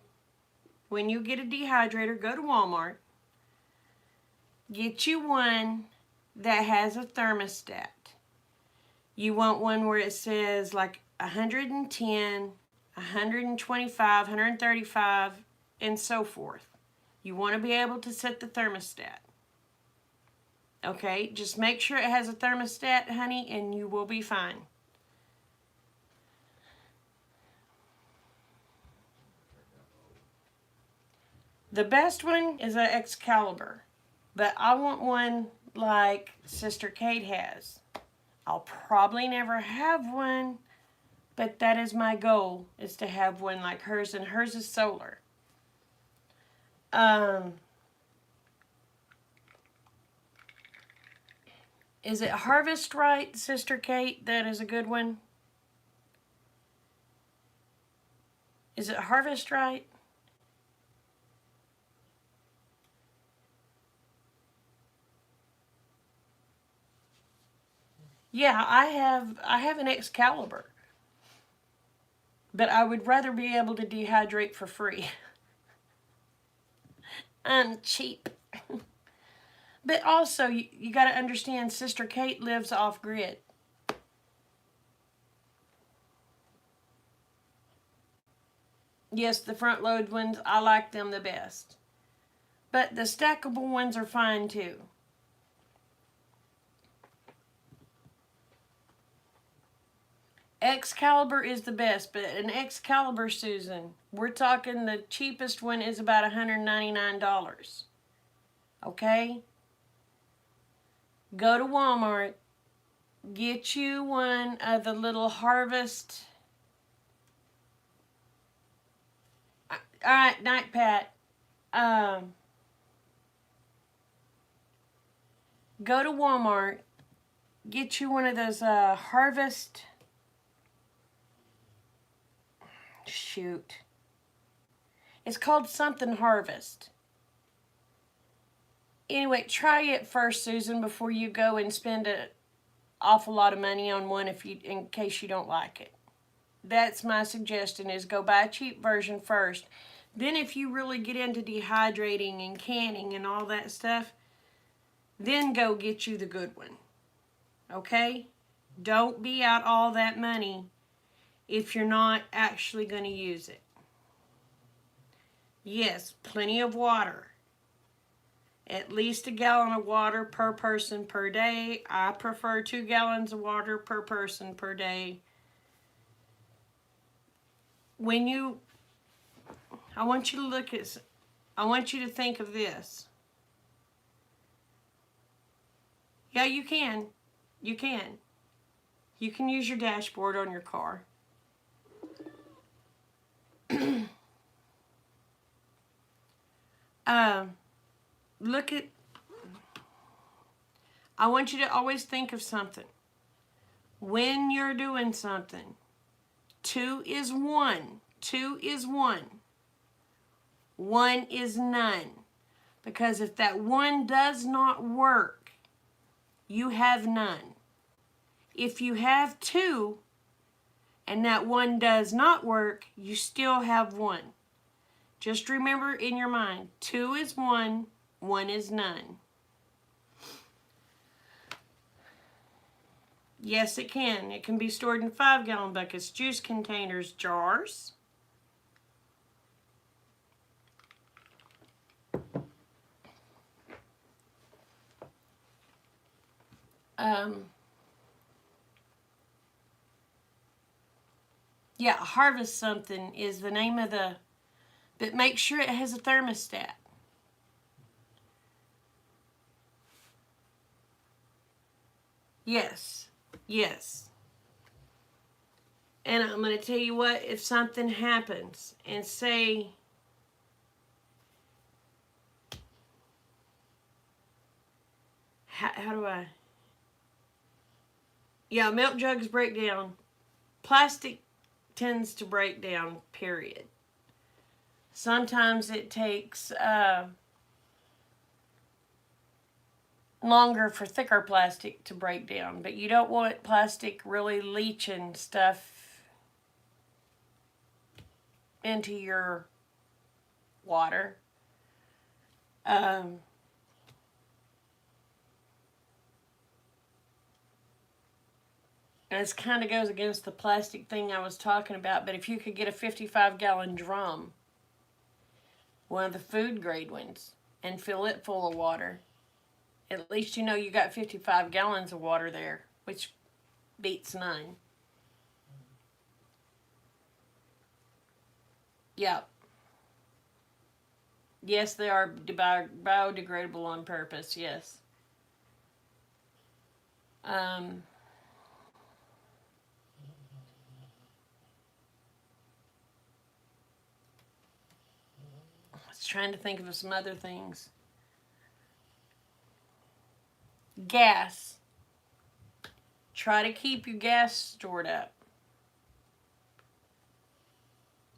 when you get a dehydrator, go to Walmart. Get you one that has a thermostat. You want one where it says like 110, 125, 135, and so forth. You want to be able to set the thermostat. Okay, just make sure it has a thermostat, honey, and you will be fine. The best one is an Excalibur, but I want one like Sister Kate has. I'll probably never have one, but that is my goal, is to have one like hers, and hers is solar. Is it Harvest Right, Sister Kate? That is a good one. Is it Harvest Right? Yeah, I have an Excalibur. But I would rather be able to dehydrate for free. I'm cheap. But also, you got to understand, Sister Kate lives off grid. Yes, the front load ones, I like them the best. But the stackable ones are fine too. Excalibur is the best, but an Excalibur, Susan, we're talking the cheapest one is about $199. Okay? Go to Walmart, get you one of the little Harvest. Alright, Night Pat. Go to Walmart, get you one of those Harvest. Shoot. It's called something Harvest. Anyway, try it first, Susan, before you go and spend an awful lot of money on one in case you don't like it. That's my suggestion, is go buy a cheap version first. Then if you really get into dehydrating and canning and all that stuff, then go get you the good one. Okay? Don't be out all that money if you're not actually going to use it. Yes, plenty of water. At least a gallon of water per person per day. I prefer 2 gallons of water per person per day. I want you to think of this. Yeah, you can. You can. You can use your dashboard on your car. I want you to always think of something. When you're doing something, 2 is 1. 2 is 1. 1 is none. Because if that 1 does not work, you have none. If you have 2 and that 1 does not work, you still have 1. Just remember in your mind, 2 is 1, 1 is none. Yes, it can. It can be stored in 5-gallon buckets, juice containers, jars. Yeah, Harvest something is the name of the, but make sure it has a thermostat. Yes, yes. And I'm going to tell you what, if something happens and say, how do I? Yeah, milk jugs break down. Plastic tends to break down, period. Sometimes it takes longer for thicker plastic to break down, but you don't want plastic really leaching stuff into your water. And this kind of goes against the plastic thing I was talking about, but if you could get a 55-gallon drum, one of the food grade ones, and fill it full of water, at least you know you got 55 gallons of water there, which beats none. Yeah. Yes, they are biodegradable on purpose, yes. I was trying to think of some other things. Gas. Try to keep your gas stored up.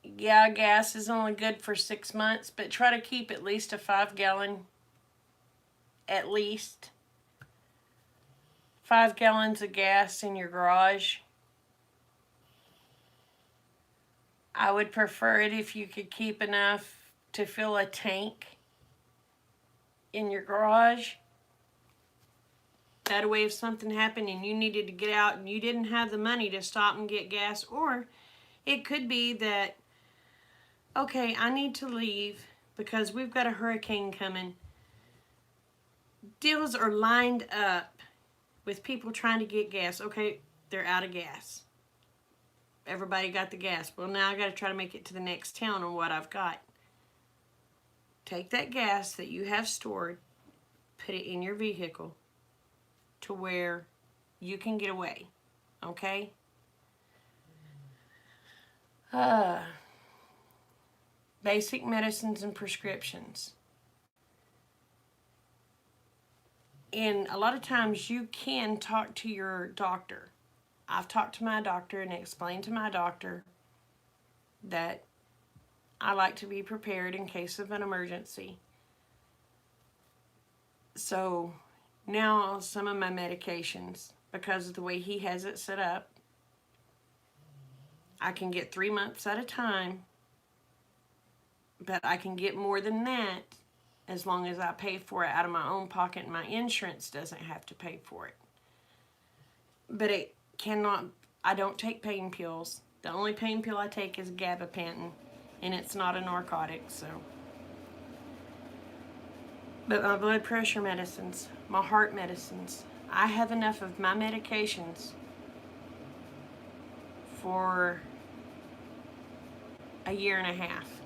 Yeah, gas is only good for 6 months, but try to keep at least a 5-gallon, at least 5 gallons of gas in your garage. I would prefer it if you could keep enough to fill a tank in your garage. That way if something happened and you needed to get out and you didn't have the money to stop and get gas, or it could be that okay, I need to leave because we've got a hurricane coming. Deals are lined up with people trying to get gas. Okay, they're out of gas. Everybody got the gas. Well, now I got to try to make it to the next town on what I've got. Take that gas that you have stored, put it in your vehicle to where you can get away. Okay? Basic medicines and prescriptions. And a lot of times you can talk to your doctor. I've talked to my doctor and explained to my doctor that I like to be prepared in case of an emergency. So now some of my medications, because of the way he has it set up, I can get 3 months at a time, but I can get more than that as long as I pay for it out of my own pocket and my insurance doesn't have to pay for it. But it cannot, I don't take pain pills. The only pain pill I take is gabapentin, and it's not a narcotic, so. But my blood pressure medicines, my heart medicines, I have enough of my medications for a year and a half.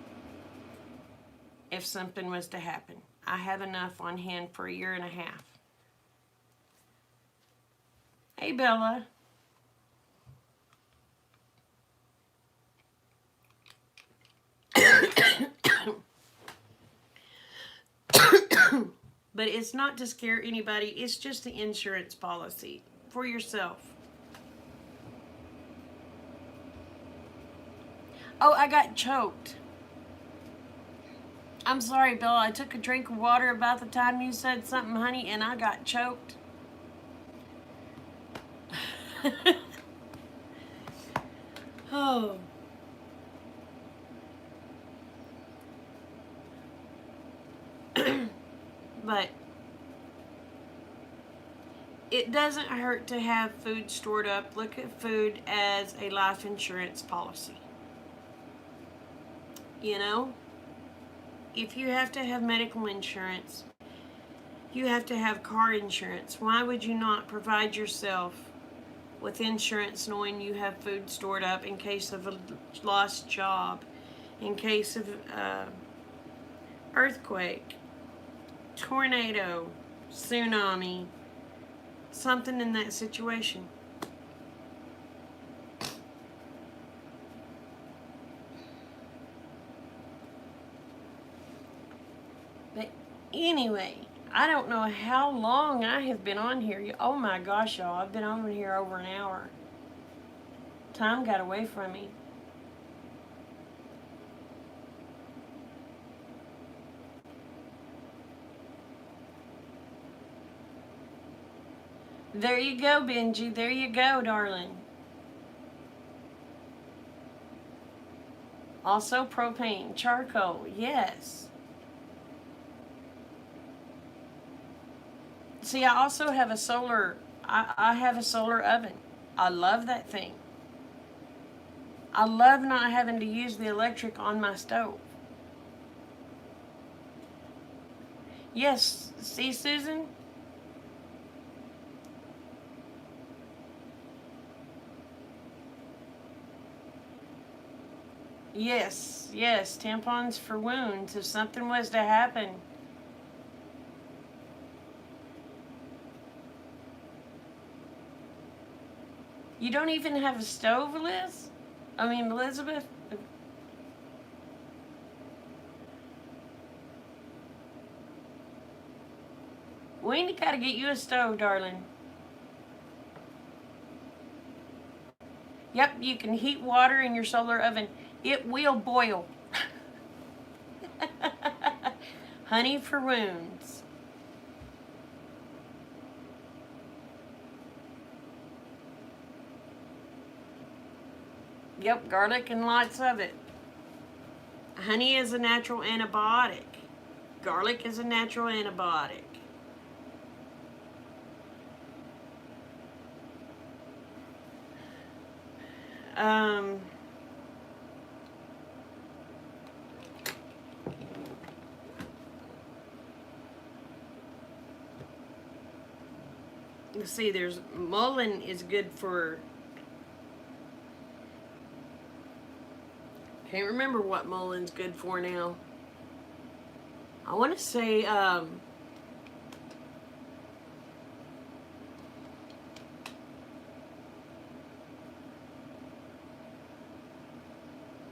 If something was to happen, I have enough on hand for a year and a half. Hey, Bella. But it's not to scare anybody. It's just the insurance policy for yourself. Oh, I got choked. I'm sorry, Bella. I took a drink of water about the time you said something, honey, and I got choked. Oh. But it doesn't hurt to have food stored up. Look at food as a life insurance policy. You know, if you have to have medical insurance, you have to have car insurance. Why would you not provide yourself with insurance knowing you have food stored up in case of a lost job, in case of earthquake, tornado, tsunami, something in that situation? But anyway, I don't know how long I have been on here. Oh my gosh, y'all, I've been on here over an hour. Time got away from me. There you go, Benji. There you go, darling. Also propane, charcoal, yes. See, I also have a solar, I have a solar oven. I love that thing. I love not having to use the electric on my stove. Yes, see, Susan? Yes, yes, tampons for wounds if something was to happen. You don't even have a stove, Liz? I mean, Elizabeth? We gotta get you a stove, darling. Yep, you can heat water in your solar oven. It will boil. Honey for wounds. Yep, garlic and lots of it. Honey is a natural antibiotic. Garlic is a natural antibiotic. let's see, there's mullein is good for, can't remember what mullein's good for now. I want to say,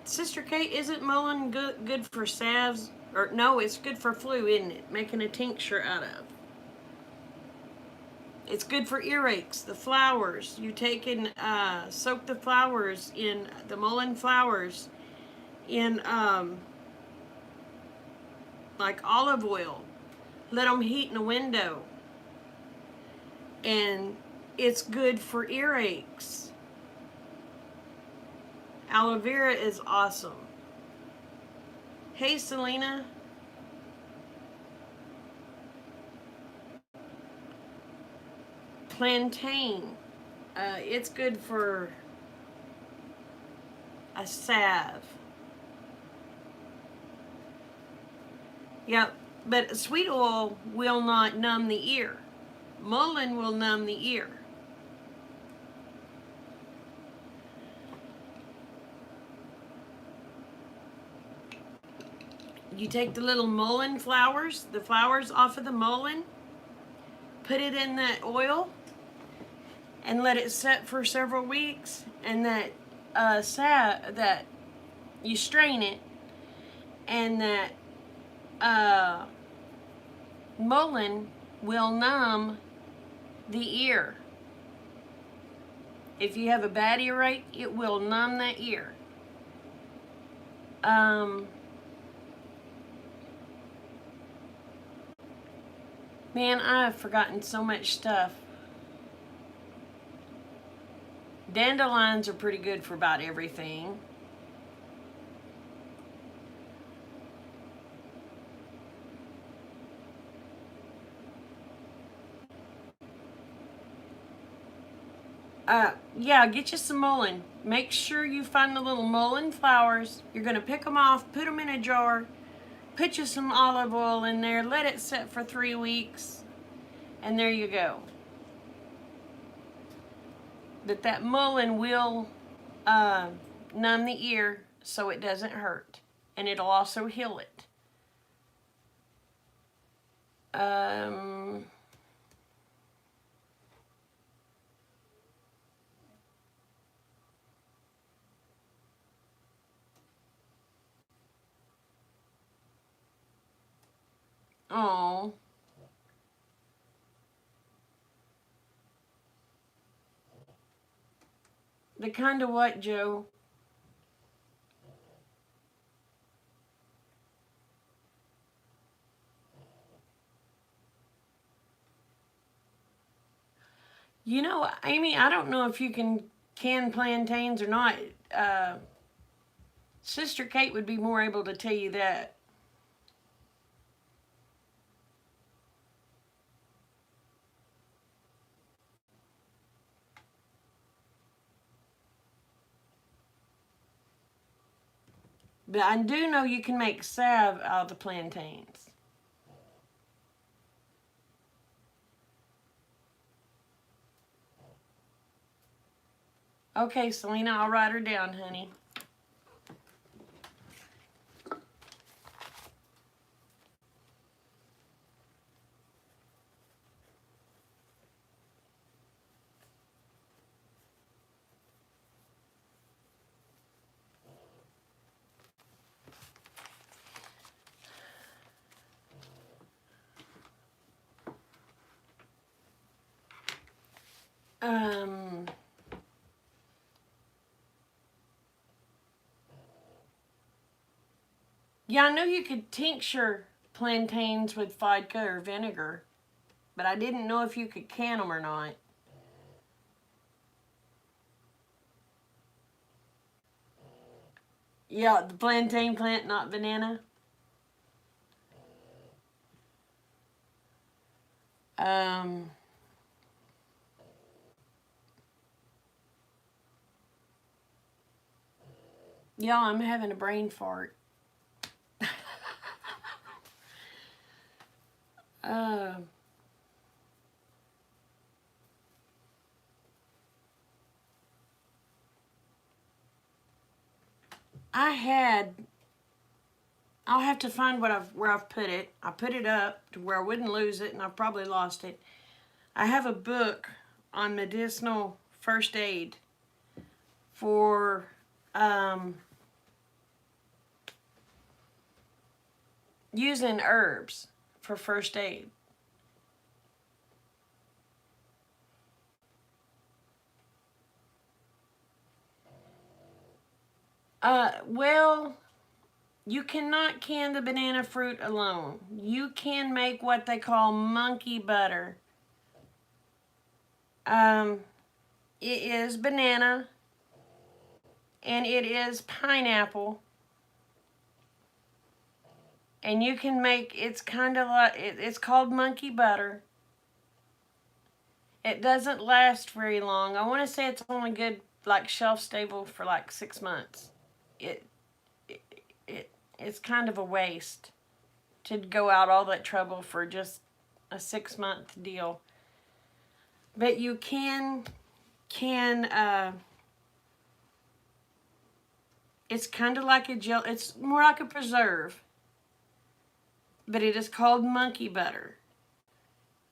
Sister Kate, isn't mullein good for salves? Or no, it's good for flu, isn't it? Making a tincture out of. It's good for earaches. The flowers, you take and soak the flowers in, the mullein flowers in like olive oil. Let them heat in a window. And it's good for earaches. Aloe vera is awesome. Hey, Selena. Plantain. It's good for a salve. Yep, but sweet oil will not numb the ear. Mullein will numb the ear. You take the little mullein flowers, the flowers off of the mullein, put it in that oil, and let it set for several weeks, and that that you strain it, and that mullein will numb the ear. If you have a bad earache, it will numb that ear. Man, I've forgotten so much stuff. Dandelions are pretty good for about everything. Yeah, get you some mullein. Make sure you find the little mullein flowers. You're going to pick them off, put them in a jar, put you some olive oil in there, let it set for 3 weeks, and there you go. But that mullein will numb the ear so it doesn't hurt, and it'll also heal it. Oh. The kind of what, Joe? You know, Amy, I don't know if you can plantains or not. Sister Kate would be more able to tell you that. But I do know you can make salve out of the plantains. Okay, Selena, I'll write her down, honey. Yeah, I know you could tincture plantains with vodka or vinegar, but I didn't know if you could can them or not. Yeah, the plantain plant, not banana. Yeah, I'm having a brain fart. I had, I'll have to find where I've put it. I put it up to where I wouldn't lose it, and I probably lost it. I have a book on medicinal first aid for using herbs for first aid. Well, you cannot can the banana fruit alone. You can make what they call monkey butter. It is banana and it is pineapple. And you can make, it's kind of like, it's called monkey butter. It doesn't last very long. I want to say it's only good, like shelf stable for like 6 months. It, it, it's kind of a waste to go out all that trouble for just a 6-month deal. But you can it's kind of like a gel, it's more like a preserve, but it is called monkey butter,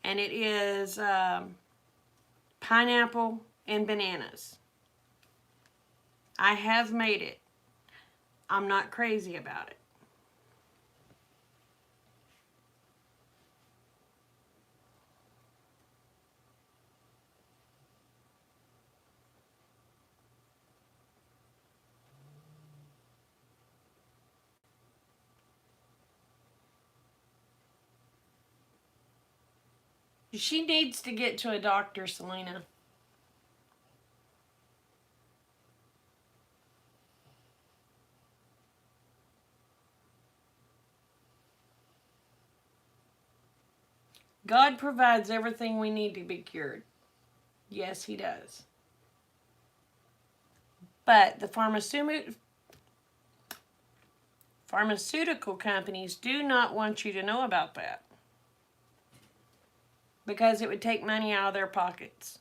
and it is pineapple and bananas. I have made it. I'm not crazy about it. She needs to get to a doctor, Selena. God provides everything we need to be cured. Yes, He does. But the pharmaceutical companies do not want you to know about that, because it would take money out of their pockets.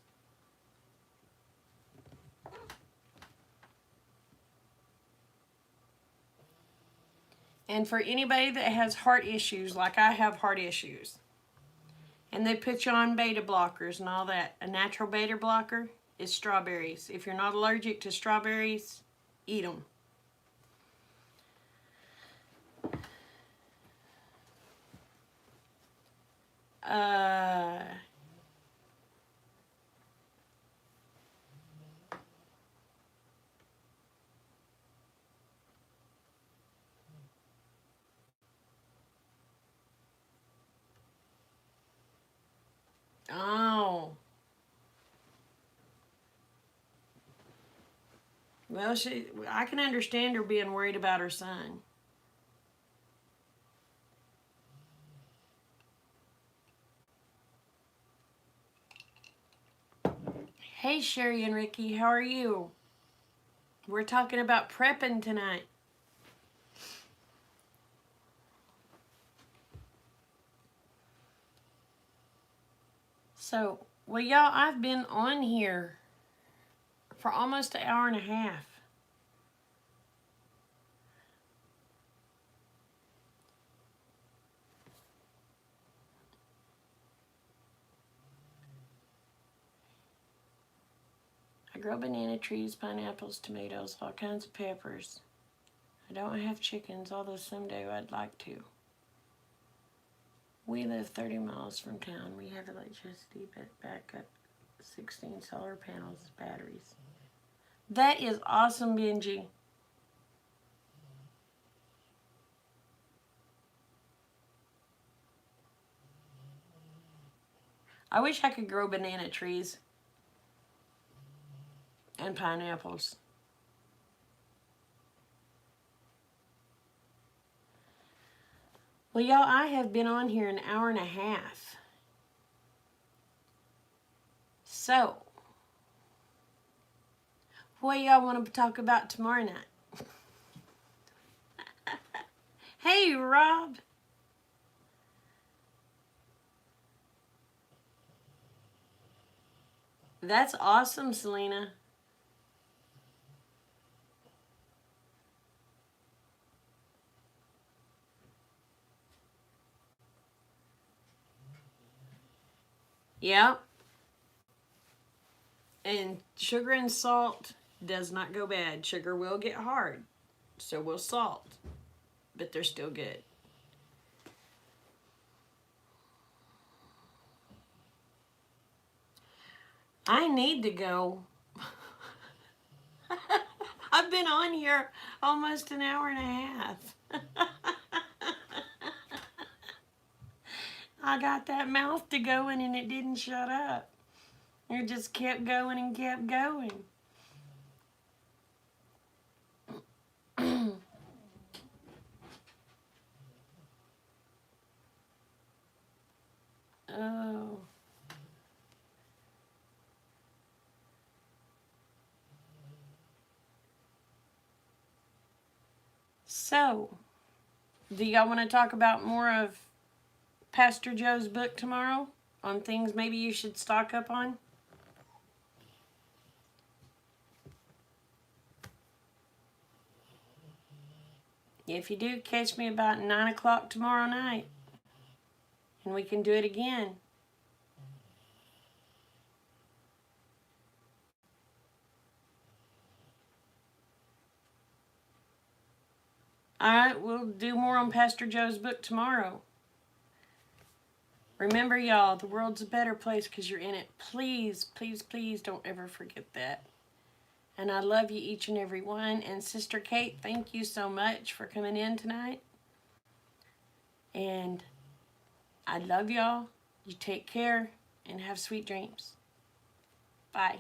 And for anybody that has heart issues, like I have heart issues, and they put you on beta blockers and all that, a natural beta blocker is strawberries. If you're not allergic to strawberries, eat them. Oh. Well, I can understand her being worried about her son. Hey, Sherry and Ricky, how are you? We're talking about prepping tonight. So, well, y'all, I've been on here for almost an hour and a half. I grow banana trees, pineapples, tomatoes, all kinds of peppers. I don't have chickens, although someday I'd like to. We live 30 miles from town. We have electricity, but backup 16 solar panels, batteries. That is awesome, Benji. I wish I could grow banana trees and pineapples. Well, y'all, I have been on here an hour and a half. So, what y'all want to talk about tomorrow night? Hey, Rob. That's awesome, Selena. Yep. And sugar and salt does not go bad. Sugar will get hard, so will salt, but they're still good. I need to go. I've been on here almost an hour and a half. I got that mouth to going and it didn't shut up. It just kept going and kept going. Oh. So, do y'all want to talk about more of Pastor Joe's book tomorrow on things maybe you should stock up on? If you do, catch me about 9 o'clock tomorrow night, and we can do it again. All right, we'll do more on Pastor Joe's book tomorrow. Remember, y'all, the world's a better place because you're in it. Please, please, please don't ever forget that. And I love you, each and every one. And Sister Kate, thank you so much for coming in tonight. And I love y'all. You take care and have sweet dreams. Bye.